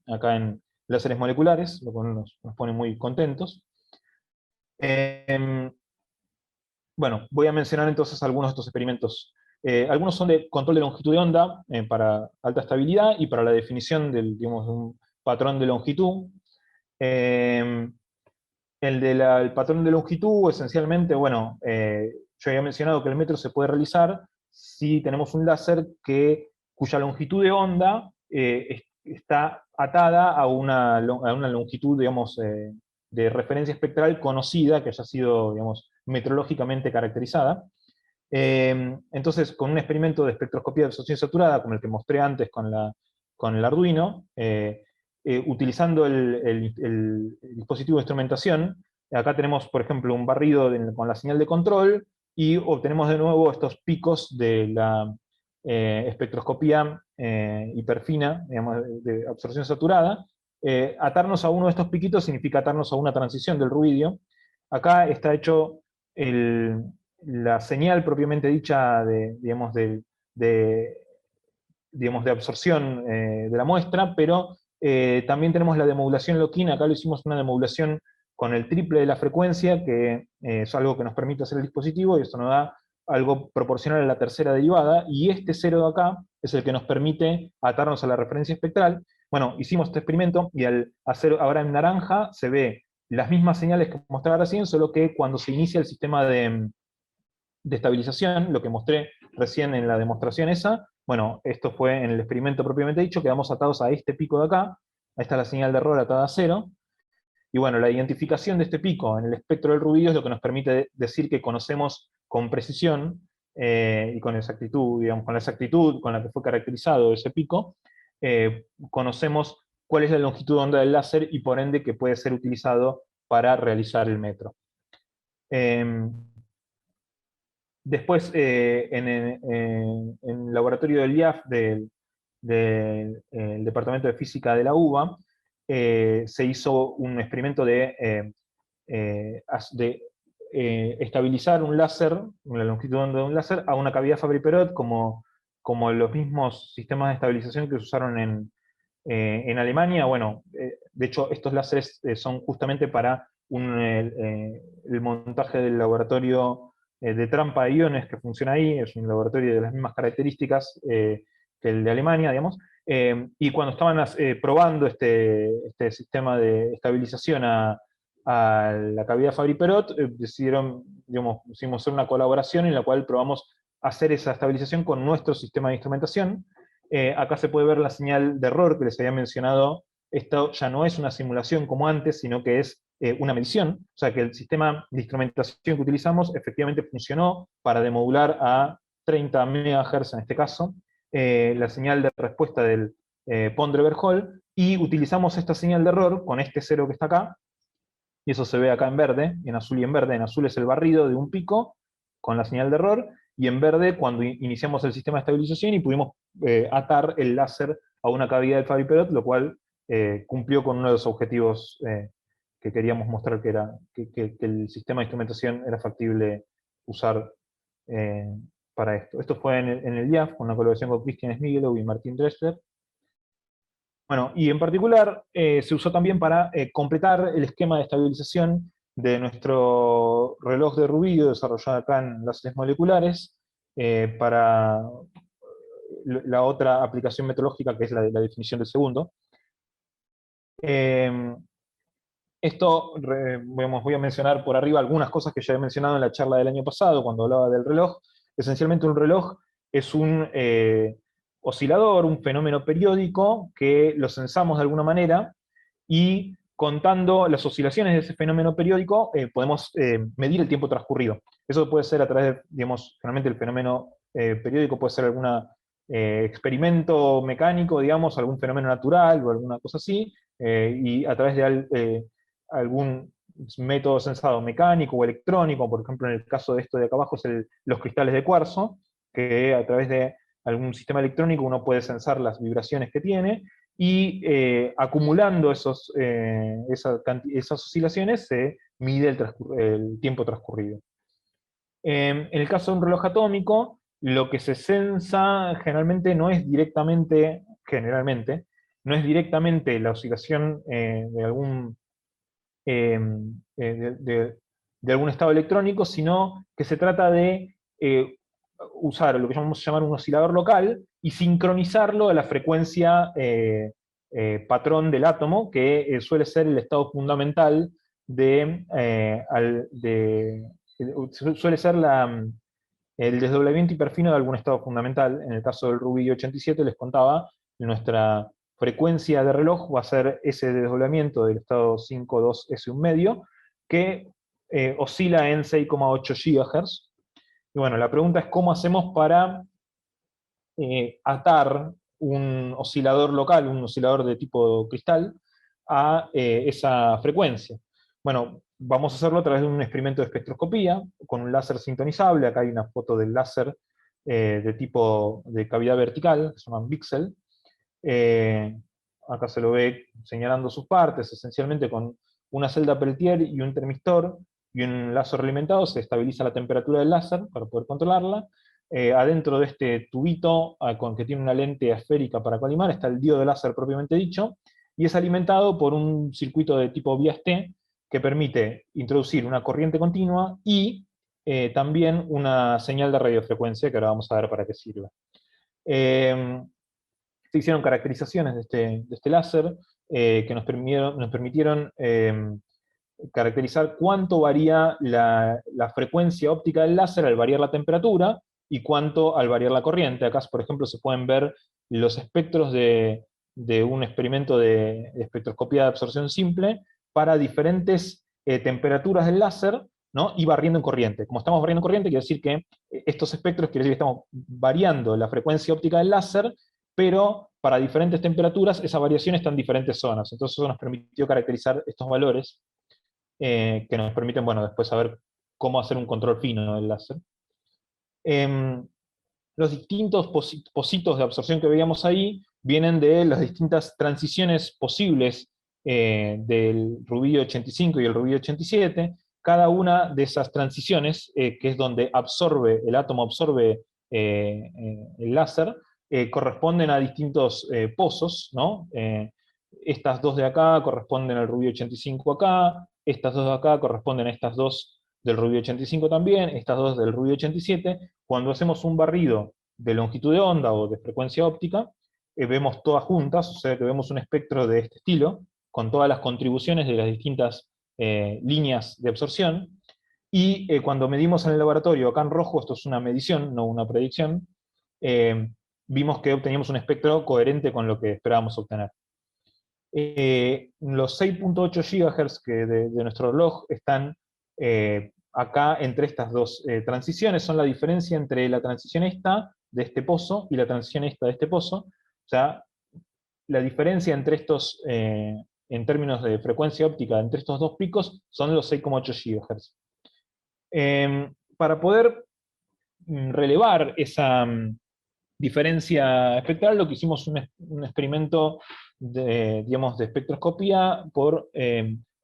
acá en láseres moleculares, lo cual nos pone muy contentos. Bueno, voy a mencionar entonces algunos de estos experimentos. Algunos son de control de longitud de onda para alta estabilidad y para la definición digamos, de un patrón de longitud. El patrón de longitud, esencialmente, bueno, yo había mencionado que el metro se puede realizar si tenemos un láser cuya longitud de onda está atada a una longitud, digamos, de referencia espectral conocida, que haya sido, digamos, metrológicamente caracterizada. Entonces, con un experimento de espectroscopía de absorción saturada, como el que mostré antes con el Arduino, utilizando el dispositivo de instrumentación, acá tenemos, por ejemplo, un barrido con la señal de control, y obtenemos de nuevo estos picos de la espectroscopía hiperfina, digamos, de absorción saturada. Atarnos a uno de estos piquitos significa atarnos a una transición del ruidio. Acá está hecho la señal propiamente dicha digamos, de absorción de la muestra, pero también tenemos la demodulación loquina. Acá lo hicimos una demodulación con el triple de la frecuencia, que es algo que nos permite hacer el dispositivo, y esto nos da algo proporcional a la tercera derivada, y este cero de acá es el que nos permite atarnos a la referencia espectral. Bueno, hicimos este experimento, y al hacer ahora en naranja se ve las mismas señales que mostraba recién, solo que cuando se inicia el sistema de estabilización, lo que mostré recién en la demostración esa, bueno, esto fue en el experimento propiamente dicho, quedamos atados a este pico de acá, ahí está la señal de error atada a 0, y bueno, la identificación de este pico en el espectro del ruido es lo que nos permite decir que conocemos con precisión y con exactitud, digamos, con la exactitud con la que fue caracterizado ese pico, conocemos cuál es la longitud de onda del láser y por ende que puede ser utilizado para realizar el metro. Después, en el laboratorio del IAF, del Departamento de Física de la UBA, se hizo un experimento de estabilizar un láser, la longitud de onda de un láser, a una cavidad Fabry-Perot, como los mismos sistemas de estabilización que se usaron en Alemania. Bueno, de hecho, estos láseres son justamente para el montaje del laboratorio de trampa de iones que funciona ahí. Es un laboratorio de las mismas características que el de Alemania, digamos. Y cuando estaban probando este sistema de estabilización a la cavidad Fabry-Perot, decidieron, digamos, pusimos hacer una colaboración en la cual probamos hacer esa estabilización con nuestro sistema de instrumentación. Acá se puede ver la señal de error que les había mencionado. Esto ya no es una simulación como antes, sino que es una medición. O sea que el sistema de instrumentación que utilizamos efectivamente funcionó para demodular a 30 MHz en este caso, la señal de respuesta del Pondre-Verhol, y utilizamos esta señal de error con este cero que está acá, y eso se ve acá en verde, en azul y en verde. En azul es el barrido de un pico con la señal de error, y en verde cuando iniciamos el sistema de estabilización y pudimos atar el láser a una cavidad del Fabry-Perot, lo cual cumplió con uno de los objetivos que queríamos mostrar, que era que el sistema de instrumentación era factible usar eh, para esto. Esto fue en el IAF, con una colaboración con Christian Smigelov y Martin Dressler. Bueno, y en particular se usó también para completar el esquema de estabilización de nuestro reloj de rubidio desarrollado acá en láseres moleculares para la otra aplicación metrológica, que es la definición del segundo. Esto, voy a mencionar por arriba algunas cosas que ya he mencionado en la charla del año pasado, cuando hablaba del reloj. Esencialmente un reloj es un oscilador, un fenómeno periódico, que lo censamos de alguna manera, y contando las oscilaciones de ese fenómeno periódico, podemos medir el tiempo transcurrido. Eso puede ser a través de, digamos, generalmente el fenómeno periódico puede ser algún experimento mecánico, digamos, algún fenómeno natural o alguna cosa así, y a través de algún método sensado mecánico o electrónico. Por ejemplo, en el caso de esto de acá abajo, los cristales de cuarzo, que a través de algún sistema electrónico uno puede sensar las vibraciones que tiene, y acumulando esas oscilaciones se mide el tiempo transcurrido. En el caso de un reloj atómico, lo que se sensa generalmente, no es directamente la oscilación de algún eh, de algún estado electrónico, sino que se trata de usar lo que vamos a llamar un oscilador local y sincronizarlo a la frecuencia patrón del átomo, que suele ser el estado fundamental suele ser el desdoblamiento hiperfino de algún estado fundamental. En el caso del rubidio 87 les contaba, nuestra frecuencia de reloj va a ser ese desdoblamiento del estado 5.2S1 medio, que oscila en 6,8 GHz. Y bueno, la pregunta es cómo hacemos para atar un oscilador local, un oscilador de tipo cristal, a esa frecuencia. Bueno, vamos a hacerlo a través de un experimento de espectroscopía, con un láser sintonizable. Acá hay una foto del láser de tipo de cavidad vertical, que se llaman VCSEL. Acá se lo ve señalando sus partes, esencialmente con una celda Peltier y un termistor y un láser alimentado, se estabiliza la temperatura del láser para poder controlarla. Adentro de este tubito que tiene una lente esférica para colimar está el diodo de láser propiamente dicho, y es alimentado por un circuito de tipo Bias-T que permite introducir una corriente continua y también una señal de radiofrecuencia, que ahora vamos a ver para qué sirve. Se hicieron caracterizaciones de este láser que nos permitieron caracterizar cuánto varía la frecuencia óptica del láser al variar la temperatura y cuánto al variar la corriente. Acá, por ejemplo, se pueden ver los espectros de un experimento de espectroscopía de absorción simple para diferentes temperaturas del láser, ¿no? Y barriendo en corriente. Como estamos barriendo en corriente, quiere decir que estos espectros, quiere decir que estamos variando la frecuencia óptica del láser, pero para diferentes temperaturas esa variación está en diferentes zonas. Entonces eso nos permitió caracterizar estos valores que nos permiten, bueno, después saber cómo hacer un control fino del láser. Los distintos positos de absorción que veíamos ahí vienen de las distintas transiciones posibles del rubí 85 y el rubí 87, cada una de esas transiciones, que es donde el átomo absorbe el láser, corresponden a distintos pozos, ¿no? Estas dos de acá corresponden al rubí 85 acá, estas dos de acá corresponden a estas dos del rubí 85 también, estas dos del rubí 87. Cuando hacemos un barrido de longitud de onda o de frecuencia óptica, vemos todas juntas, o sea que vemos un espectro de este estilo, con todas las contribuciones de las distintas líneas de absorción, y cuando medimos en el laboratorio, acá en rojo, esto es una medición, no una predicción, vimos que obteníamos un espectro coherente con lo que esperábamos obtener. Los 6.8 GHz de nuestro reloj están acá entre estas dos transiciones, son la diferencia entre la transición esta de este pozo y la transición esta de este pozo. O sea, la diferencia entre estos, en términos de frecuencia óptica, entre estos dos picos, son los 6.8 GHz. Para poder relevar esa diferencia espectral, lo que hicimos un experimento digamos, de espectroscopía por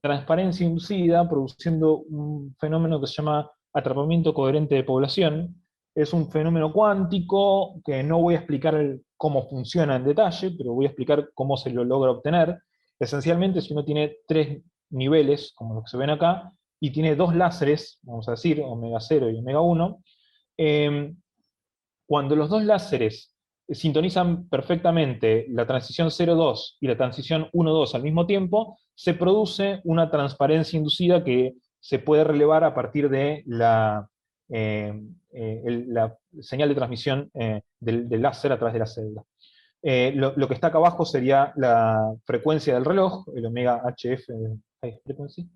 transparencia inducida, produciendo un fenómeno que se llama atrapamiento coherente de población. Es un fenómeno cuántico que no voy a explicar cómo funciona en detalle, pero voy a explicar cómo se lo logra obtener. Esencialmente, si uno tiene tres niveles, como los que se ven acá, y tiene dos láseres, vamos a decir, omega 0 y omega 1, cuando los dos láseres sintonizan perfectamente la transición 0,2 y la transición 1,2 al mismo tiempo, se produce una transparencia inducida que se puede relevar a partir de la señal de transmisión del láser a través de la célula. Lo que está acá abajo sería la frecuencia del reloj, el omega HF high frequency.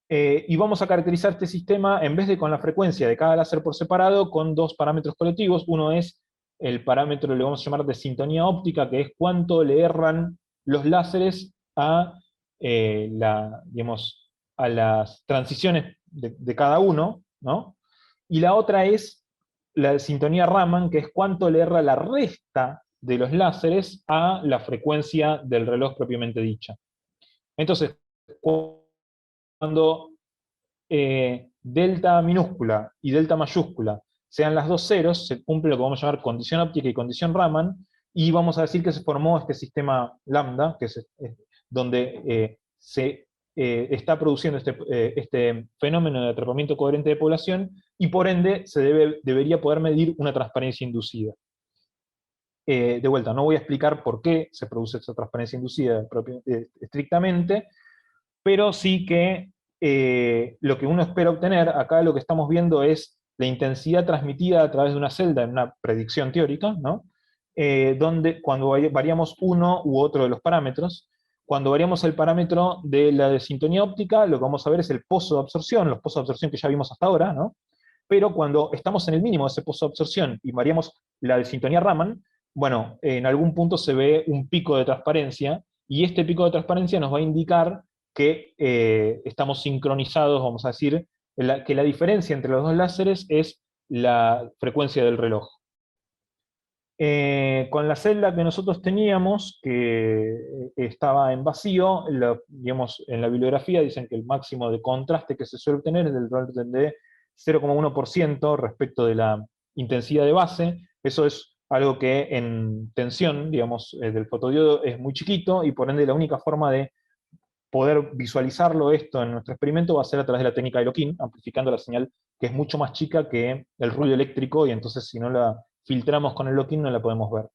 Y vamos a caracterizar este sistema, en vez de con la frecuencia de cada láser por separado, con dos parámetros colectivos. Uno es el parámetro, le vamos a llamar de sintonía óptica, que es cuánto le erran los láseres a, digamos, a las transiciones de cada uno, ¿no? Y la otra es la sintonía Raman, que es cuánto le erra la resta de los láseres a la frecuencia del reloj propiamente dicha. Entonces, cuando delta minúscula y delta mayúscula sean las dos ceros, se cumple lo que vamos a llamar condición óptica y condición Raman, y vamos a decir que se formó este sistema lambda, que es donde se está produciendo este fenómeno de atrapamiento coherente de población, y por ende se debería poder medir una transparencia inducida. De vuelta, no voy a explicar por qué se produce esta transparencia inducida estrictamente, pero sí que lo que uno espera obtener, acá lo que estamos viendo es la intensidad transmitida a través de una celda en una predicción teórica, ¿no? Donde cuando variamos uno u otro de los parámetros, cuando variamos el parámetro de la de sintonía óptica, lo que vamos a ver es el pozo de absorción, los pozos de absorción que ya vimos hasta ahora, ¿no? Pero cuando estamos en el mínimo de ese pozo de absorción y variamos la de sintonía Raman, bueno, en algún punto se ve un pico de transparencia, y este pico de transparencia nos va a indicar que estamos sincronizados, vamos a decir, que la diferencia entre los dos láseres es la frecuencia del reloj. Con la celda que nosotros teníamos, que estaba en vacío, digamos, en la bibliografía dicen que el máximo de contraste que se suele obtener es del orden de 0,1% respecto de la intensidad de base. Eso es algo que en tensión, digamos, del fotodiodo es muy chiquito, y por ende la única forma de poder visualizarlo esto en nuestro experimento va a ser a través de la técnica de Loquín, amplificando la señal, que es mucho más chica que el ruido eléctrico, y entonces si no la filtramos con el Loquín no la podemos ver.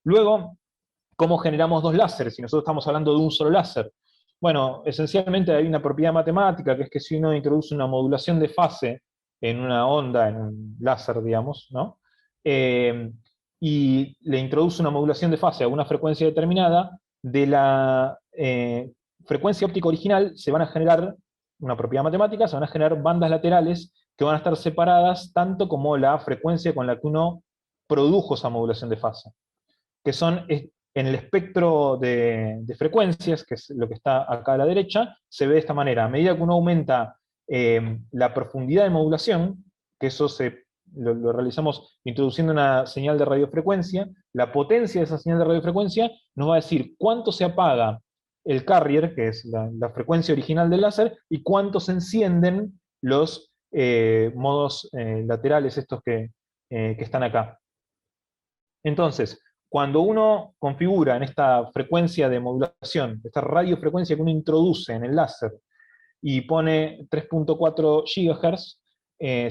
Luego, ¿cómo generamos dos láseres? Si nosotros estamos hablando de un solo láser. Bueno, esencialmente hay una propiedad matemática, que es que si uno introduce una modulación de fase en una onda, en un láser, digamos, ¿no? Y le introduce una modulación de fase a una frecuencia determinada, de la frecuencia óptica original se van a generar, una propiedad matemática, se van a generar bandas laterales que van a estar separadas tanto como la frecuencia con la que uno produjo esa modulación de fase, que son en el espectro de frecuencias, que es lo que está acá a la derecha, se ve de esta manera. A medida que uno aumenta la profundidad de modulación, que eso lo realizamos introduciendo una señal de radiofrecuencia, la potencia de esa señal de radiofrecuencia nos va a decir cuánto se apaga el carrier, que es la frecuencia original del láser, y cuánto se encienden los modos laterales, estos que están acá. Entonces, cuando uno configura en esta frecuencia de modulación, esta radiofrecuencia que uno introduce en el láser, y pone 3.4 GHz,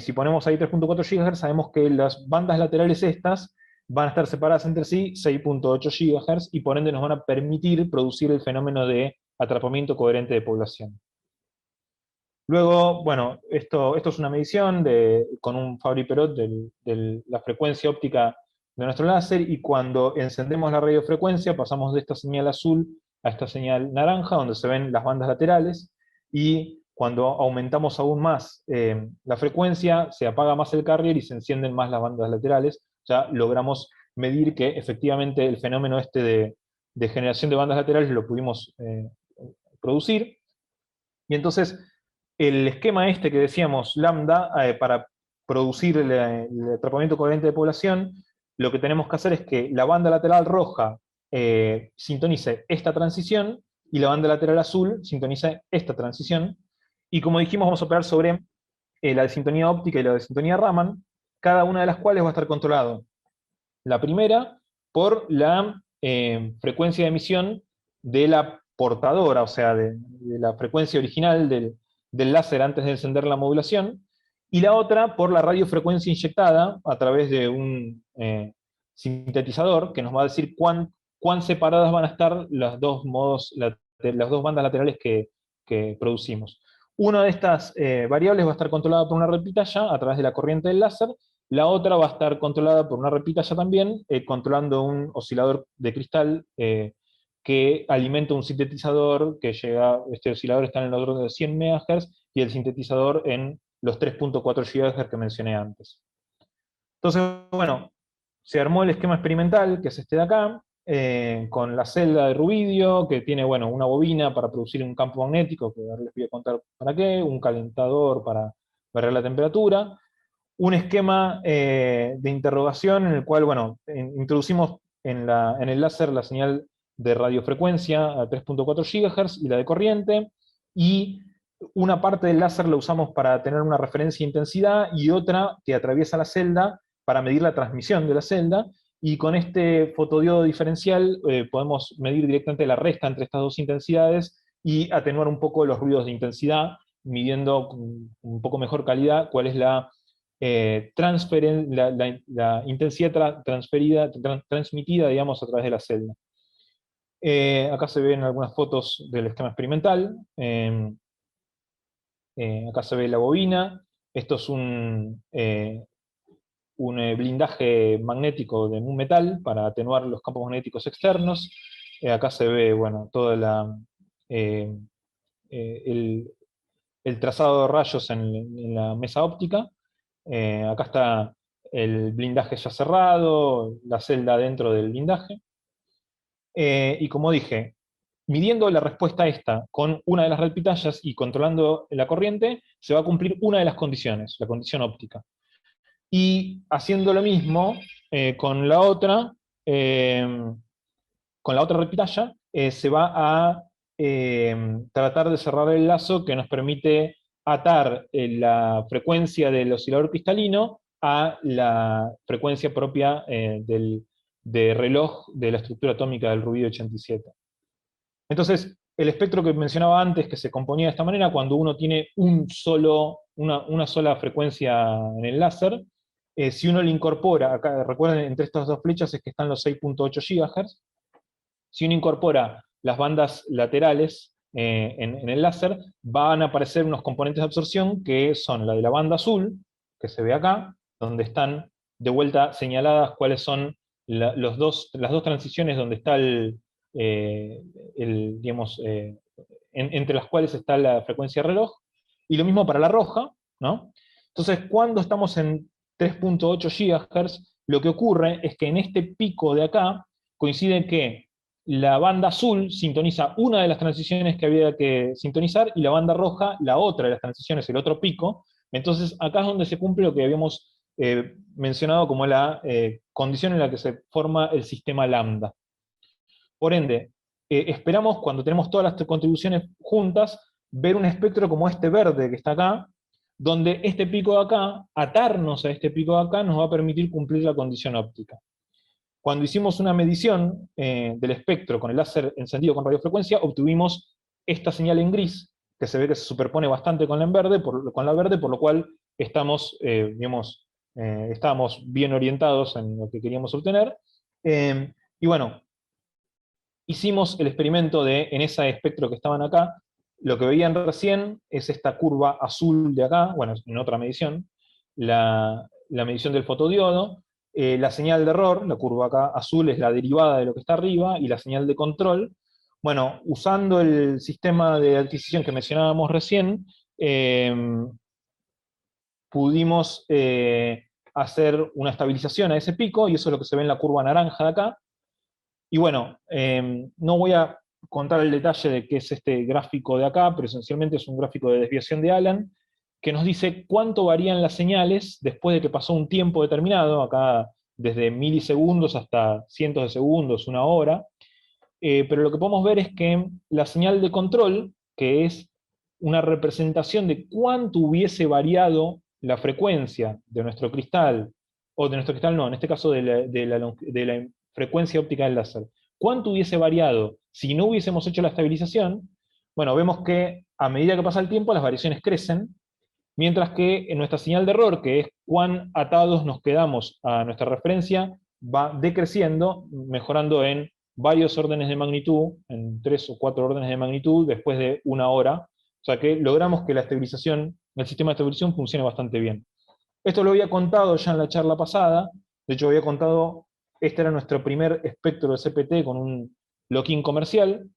si ponemos ahí 3.4 GHz, sabemos que las bandas laterales estas van a estar separadas entre sí 6.8 GHz, y por ende nos van a permitir producir el fenómeno de atrapamiento coherente de población. Luego, bueno, esto es una medición con un Fabry-Perot de la frecuencia óptica de nuestro láser, y cuando encendemos la radiofrecuencia pasamos de esta señal azul a esta señal naranja, donde se ven las bandas laterales, y cuando aumentamos aún más la frecuencia, se apaga más el carrier y se encienden más las bandas laterales. Ya logramos medir que efectivamente el fenómeno este de generación de bandas laterales lo pudimos producir. Y entonces, el esquema este que decíamos, lambda, para producir el atrapamiento coherente de población, lo que tenemos que hacer es que la banda lateral roja sintonice esta transición, y la banda lateral azul sintonice esta transición. Y como dijimos, vamos a operar sobre la desintonía óptica y la desintonía Raman, cada una de las cuales va a estar controlado. La primera, por la frecuencia de emisión de la portadora, o sea, de la frecuencia original del láser antes de encender la modulación, y la otra por la radiofrecuencia inyectada a través de un sintetizador que nos va a decir cuán separadas van a estar las dos bandas laterales que producimos. Una de estas variables va a estar controlada por una repitalla a través de la corriente del láser. La otra va a estar controlada por una repitalla también, controlando un oscilador de cristal que alimenta un sintetizador que llega, este oscilador está en el orden de 100 MHz, y el sintetizador en los 3.4 GHz que mencioné antes. Entonces, bueno, se armó el esquema experimental, que es este de acá, con la celda de rubidio, que tiene, bueno, una bobina para producir un campo magnético, que ahora les voy a contar para qué, un calentador para variar la temperatura, un esquema de interrogación en el cual, bueno, introducimos en el láser la señal de radiofrecuencia a 3.4 GHz y la de corriente, y una parte del láser la usamos para tener una referencia de intensidad, y otra que atraviesa la celda para medir la transmisión de la celda, y con este fotodiodo diferencial podemos medir directamente la resta entre estas dos intensidades y atenuar un poco los ruidos de intensidad, midiendo con un poco mejor calidad cuál es la intensidad transmitida, digamos, a través de la celda. Acá se ven algunas fotos del esquema experimental. Acá se ve la bobina. Esto es un blindaje magnético de un metal para atenuar los campos magnéticos externos. Acá se ve, bueno, todo el trazado de rayos en la mesa óptica. Acá está el blindaje ya cerrado, la celda dentro del blindaje. Y como dije, midiendo la respuesta esta con una de las repitallas y controlando la corriente, se va a cumplir una de las condiciones, la condición óptica. Y haciendo lo mismo con la otra repitalla, se va a tratar de cerrar el lazo que nos permite atar la frecuencia del oscilador cristalino a la frecuencia propia de reloj de la estructura atómica del rubidio 87. Entonces, el espectro que mencionaba antes, que se componía de esta manera, cuando uno tiene una sola frecuencia en el láser, si uno le incorpora, acá recuerden, entre estas dos flechas es que están los 6.8 GHz, si uno incorpora las bandas laterales en el láser, van a aparecer unos componentes de absorción que son la de la banda azul, que se ve acá, donde están de vuelta señaladas cuáles son las dos transiciones donde está digamos, entre las cuales está la frecuencia de reloj, y lo mismo para la roja, ¿no? Entonces, cuando estamos en 3.8 GHz, lo que ocurre es que en este pico de acá coincide que la banda azul sintoniza una de las transiciones que había que sintonizar, y la banda roja la otra de las transiciones, el otro pico. Entonces acá es donde se cumple lo que habíamos mencionado como la condición en la que se forma el sistema lambda. Por ende, esperamos, cuando tenemos todas las contribuciones juntas, ver un espectro como este verde que está acá, donde este pico de acá, atarnos a este pico de acá, nos va a permitir cumplir la condición óptica. Cuando hicimos una medición del espectro con el láser encendido con radiofrecuencia, obtuvimos esta señal en gris, que se ve que se superpone bastante con la en verde, con la verde, por lo cual estamos, estábamos bien orientados en lo que queríamos obtener. Y bueno, hicimos el experimento de, en ese espectro que estaban acá, lo que veían recién es esta curva azul de acá, bueno, en otra medición, la medición del fotodiodo, la señal de error, la curva acá azul es la derivada de lo que está arriba, y la señal de control. Bueno, usando el sistema de adquisición que mencionábamos recién, pudimos hacer una estabilización a ese pico, y eso es lo que se ve en la curva naranja de acá. Y bueno, no voy a contar el detalle de qué es este gráfico de acá, pero esencialmente es un gráfico de desviación de Allen, que nos dice cuánto varían las señales después de que pasó un tiempo determinado, acá desde milisegundos hasta cientos de segundos, una hora. Pero lo que podemos ver es que la señal de control, que es una representación de cuánto hubiese variado la frecuencia de nuestro cristal, o de nuestro cristal no, en este caso de la frecuencia óptica del láser, cuánto hubiese variado si no hubiésemos hecho la estabilización. Bueno, vemos que a medida que pasa el tiempo las variaciones crecen, mientras que en nuestra señal de error, que es cuán atados nos quedamos a nuestra referencia, va decreciendo, mejorando en varios órdenes de magnitud, en 3 o 4 órdenes de magnitud, después de una hora. O sea que logramos que la estabilización, el sistema de estabilización funcione bastante bien. Esto lo había contado ya en la charla pasada, de hecho había contado, este era nuestro primer espectro de CPT con un lock-in comercial,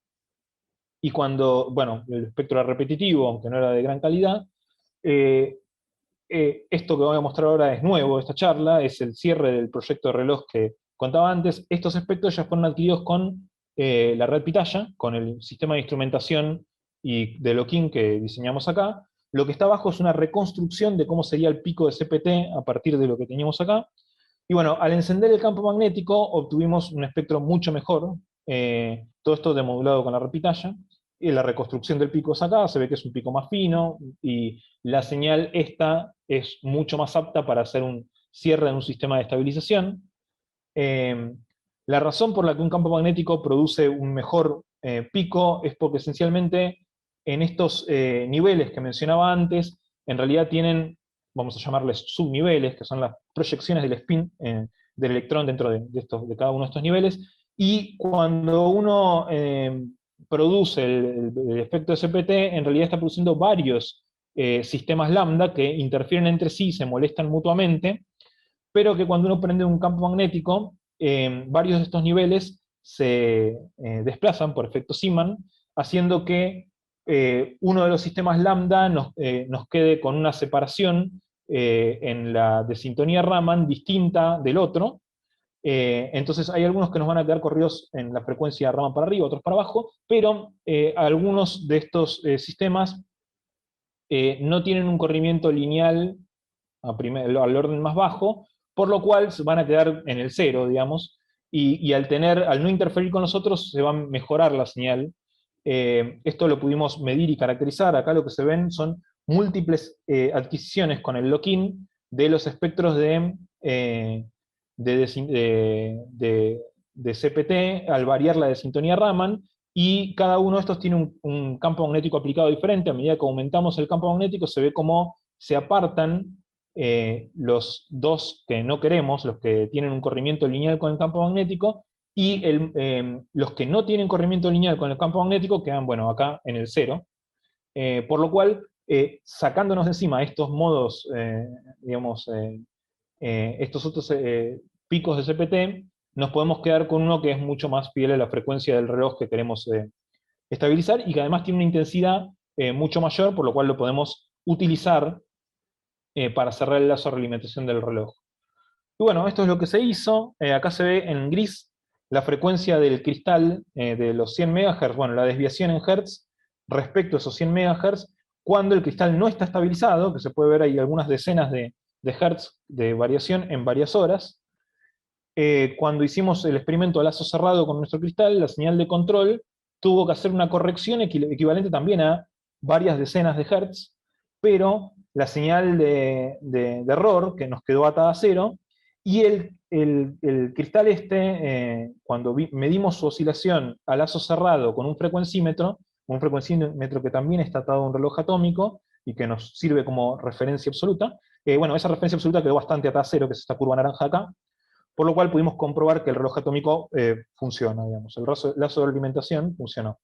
y cuando, bueno, el espectro era repetitivo, aunque no era de gran calidad. Esto que voy a mostrar ahora es nuevo, esta charla, es el cierre del proyecto de reloj que contaba antes. Estos espectros ya fueron adquiridos con la red Pitaya, con el sistema de instrumentación y de lock-in que diseñamos acá. Lo que está abajo es una reconstrucción de cómo sería el pico de CPT a partir de lo que teníamos acá. Y bueno, al encender el campo magnético obtuvimos un espectro mucho mejor, todo esto demodulado con la red Pitaya. Y la reconstrucción del pico es acá, se ve que es un pico más fino, y la señal esta es mucho más apta para hacer un cierre en un sistema de estabilización. La razón por la que un campo magnético produce un mejor pico es porque esencialmente en estos niveles que mencionaba antes, en realidad tienen, vamos a llamarles subniveles, que son las proyecciones del spin del electrón dentro de cada uno de estos niveles, y cuando uno produce el efecto de CPT, en realidad está produciendo varios sistemas lambda que interfieren entre sí, se molestan mutuamente, pero que cuando uno prende un campo magnético, varios de estos niveles se desplazan por efecto Zeeman, haciendo que uno de los sistemas lambda nos quede con una separación en la desintonía Raman distinta del otro. Entonces hay algunos que nos van a quedar corridos en la frecuencia Raman para arriba, otros para abajo, pero algunos de estos sistemas no tienen un corrimiento lineal al orden más bajo, por lo cual van a quedar en el cero, digamos, y al no interferir con los otros se va a mejorar la señal. Esto lo pudimos medir y caracterizar. Acá lo que se ven son múltiples adquisiciones con el lock-in de los espectros de CPT al variar la desintonía Raman, y cada uno de estos tiene un campo magnético aplicado diferente. A medida que aumentamos el campo magnético se ve cómo se apartan los dos que no queremos, los que tienen un corrimiento lineal con el campo magnético, y los que no tienen corrimiento lineal con el campo magnético quedan, bueno, acá en el cero. Por lo cual, sacándonos de encima estos modos, digamos, estos otros picos de CPT, nos podemos quedar con uno que es mucho más fiel a la frecuencia del reloj que queremos estabilizar, y que además tiene una intensidad mucho mayor, por lo cual lo podemos utilizar para cerrar el lazo de realimentación del reloj. Y bueno, esto es lo que se hizo. Acá se ve en gris la frecuencia del cristal de los 100 MHz, bueno, la desviación en Hertz respecto a esos 100 MHz, cuando el cristal no está estabilizado, que se puede ver ahí algunas decenas de Hertz de variación en varias horas. Cuando hicimos el experimento a lazo cerrado con nuestro cristal, la señal de control tuvo que hacer una corrección equivalente también a varias decenas de hertz, pero la señal de error que nos quedó atada a cero, y el cristal cuando medimos su oscilación a lazo cerrado con un frecuencímetro que también está atado a un reloj atómico y que nos sirve como referencia absoluta, bueno, esa referencia absoluta quedó bastante atada a cero, que es esta curva naranja acá, por lo cual pudimos comprobar que el reloj atómico funciona, digamos, el lazo de alimentación funcionó.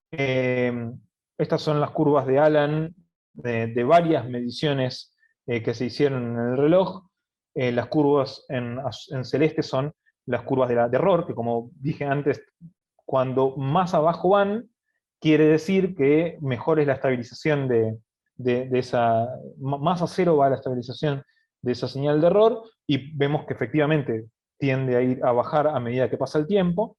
Estas son las curvas de Allen de varias mediciones que se hicieron en el reloj. Las curvas en celeste son las curvas de error, que como dije antes, cuando más abajo van, quiere decir que mejor es la estabilización de esa, más a cero va la estabilización de esa señal de error, y vemos que efectivamente tiende a ir a bajar a medida que pasa el tiempo.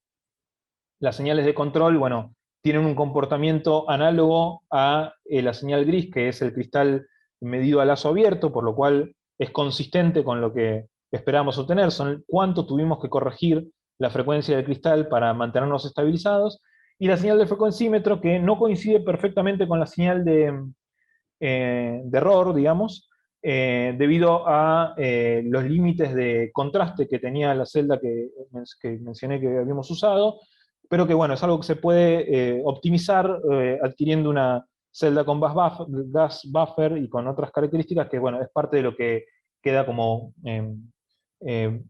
Las señales de control, bueno, tienen un comportamiento análogo a la señal gris, que es el cristal medido a lazo abierto, por lo cual es consistente con lo que esperamos obtener, son cuánto tuvimos que corregir la frecuencia del cristal para mantenernos estabilizados, y la señal de frecuencímetro, que no coincide perfectamente con la señal de error, digamos, debido a los límites de contraste que tenía la celda que mencioné que habíamos usado, pero que bueno, es algo que se puede optimizar adquiriendo una celda con gas buffer y con otras características que bueno, es parte de lo que queda como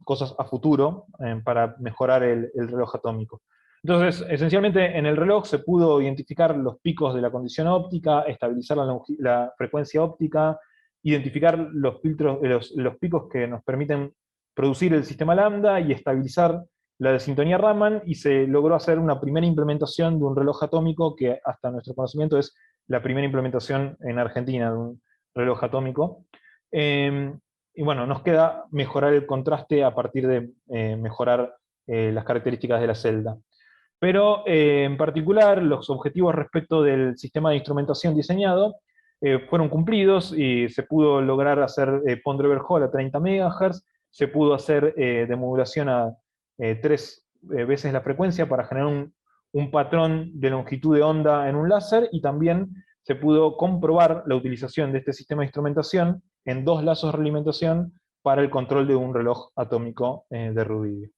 cosas a futuro para mejorar el reloj atómico. Entonces, esencialmente en el reloj se pudo identificar los picos de la condición óptica, estabilizar la frecuencia óptica, identificar los picos que nos permiten producir el sistema lambda y estabilizar la desintonía Raman, y se logró hacer una primera implementación de un reloj atómico que hasta nuestro conocimiento es la primera implementación en Argentina de un reloj atómico. Y bueno, nos queda mejorar el contraste a partir de mejorar las características de la celda. Pero en particular los objetivos respecto del sistema de instrumentación diseñado fueron cumplidos y se pudo lograr hacer Pondrever Hall a 30 MHz, se pudo hacer demodulación a 3 veces la frecuencia para generar un patrón de longitud de onda en un láser, y también se pudo comprobar la utilización de este sistema de instrumentación en 2 lazos de realimentación para el control de un reloj atómico de rubidio.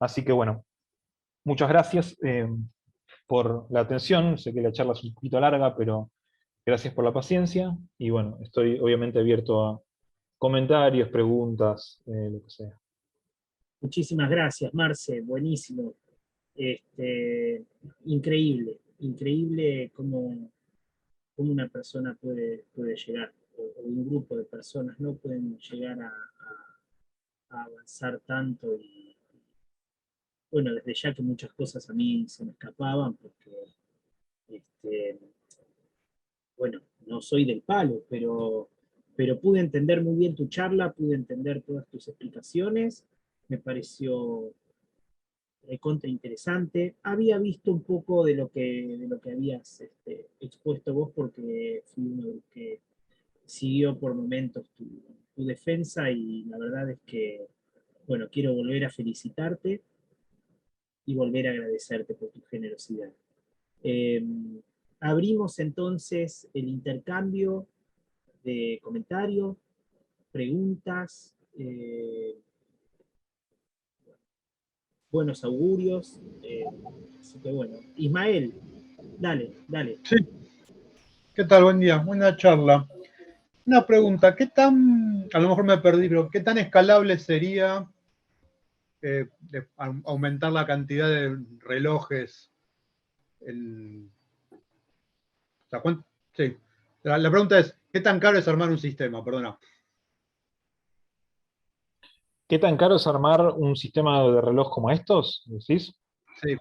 Así que bueno, muchas gracias por la atención. Sé que la charla es un poquito larga, pero gracias por la paciencia. Y bueno, estoy obviamente abierto a comentarios, preguntas, lo que sea. Muchísimas gracias, Marce, buenísimo. Increíble, increíble cómo una persona puede llegar, o un grupo de personas no pueden llegar a avanzar tanto. Y bueno, desde ya que muchas cosas a mí se me escapaban, porque bueno, no soy del palo, pero pude entender muy bien tu charla, pude entender todas tus explicaciones, me pareció recontra interesante. Había visto un poco de lo que habías expuesto vos, porque fui uno de los que siguió por momentos tu defensa, y la verdad es que, bueno, quiero volver a felicitarte y volver a agradecerte por tu generosidad. Eh, Abrimos entonces el intercambio de comentarios, preguntas, buenos augurios. Así que bueno, Ismael, dale, dale. Sí. ¿Qué tal? Buen día, buena charla. Una pregunta, ¿qué tan, a lo mejor me perdí, pero qué tan escalable sería aumentar la cantidad de relojes? Sí. La pregunta es, ¿qué tan caro es armar un sistema? Perdona. ¿Qué tan caro es armar un sistema de reloj como estos? ¿Decís? Sí.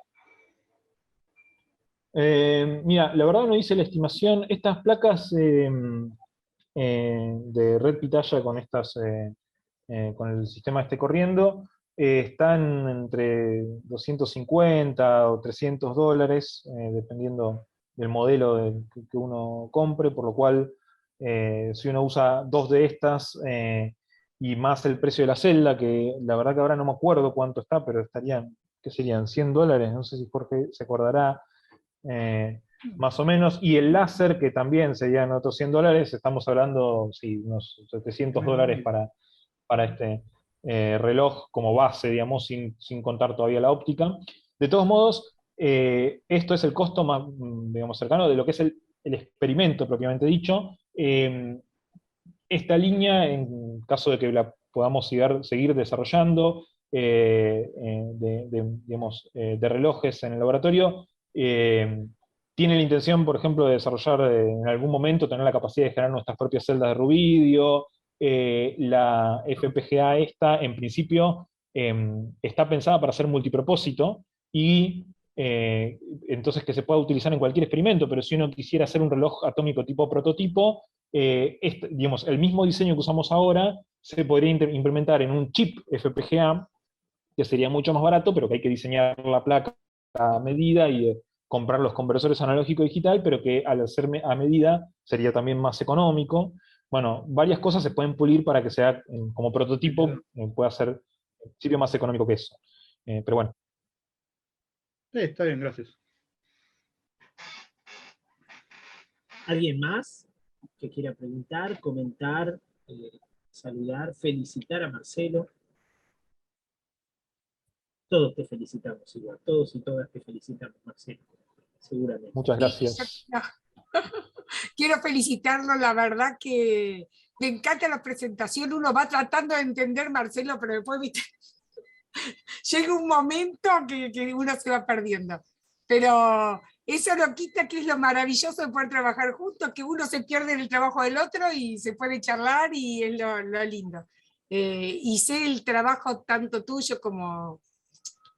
Mira, la verdad no hice la estimación. Estas placas de red pitaya con el sistema corriendo, están entre 250 o $300, dependiendo del modelo que uno compre, por lo cual si uno usa 2 de estas y más el precio de la celda, que la verdad que ahora no me acuerdo cuánto está, pero estarían ¿qué serían? $100, no sé si Jorge se acordará, más o menos, y el láser, que también serían otros $100, estamos hablando, sí, unos $700 para este reloj como base, digamos, sin contar todavía la óptica. De todos modos, esto es el costo más, digamos, cercano de lo que es el experimento propiamente dicho. Esta línea, en caso de que la podamos seguir desarrollando, digamos, de relojes en el laboratorio, tiene la intención, por ejemplo, de desarrollar en algún momento, tener la capacidad de generar nuestras propias celdas de rubidio. La FPGA esta, en principio, está pensada para ser multipropósito y entonces que se pueda utilizar en cualquier experimento, pero si uno quisiera hacer un reloj atómico tipo prototipo, digamos, el mismo diseño que usamos ahora se podría implementar en un chip FPGA, que sería mucho más barato, pero que hay que diseñar la placa a medida y comprar los conversores analógico digital, pero que al hacerme a medida sería también más económico. Bueno, varias cosas se pueden pulir para que sea como prototipo, pueda ser sirve más económico que eso. Pero bueno. Sí, está bien, gracias. ¿Alguien más que quiera preguntar, comentar, saludar, felicitar a Marcelo? Todos te felicitamos igual, todos y todas te felicitamos, Marcelo, seguramente. Muchas gracias. Quiero felicitarlo, la verdad que me encanta la presentación, uno va tratando de entender, Marcelo, pero después, ¿viste? Llega un momento que uno se va perdiendo. Pero eso no quita que es lo maravilloso de poder trabajar juntos, que uno se pierde en el trabajo del otro y se puede charlar y es lo lindo. Y sé el trabajo tanto tuyo como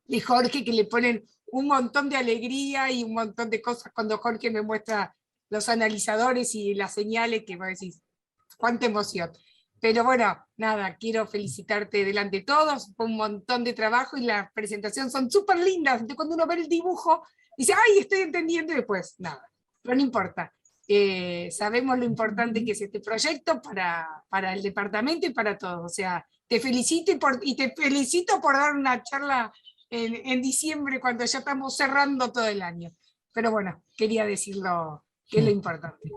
de Jorge, que le ponen un montón de alegría y un montón de cosas cuando Jorge me muestra los analizadores y las señales que vos decís, cuánta emoción. Pero bueno, nada, quiero felicitarte delante de todos, fue un montón de trabajo y las presentaciones son súper lindas. Entonces, cuando uno ve el dibujo, dice, ay, estoy entendiendo, y después, nada, pero no importa. Sabemos lo importante que es este proyecto para el departamento y para todos. O sea, te felicito y te felicito por dar una charla en diciembre, cuando ya estamos cerrando todo el año. Pero bueno, quería decirlo, que es lo importante.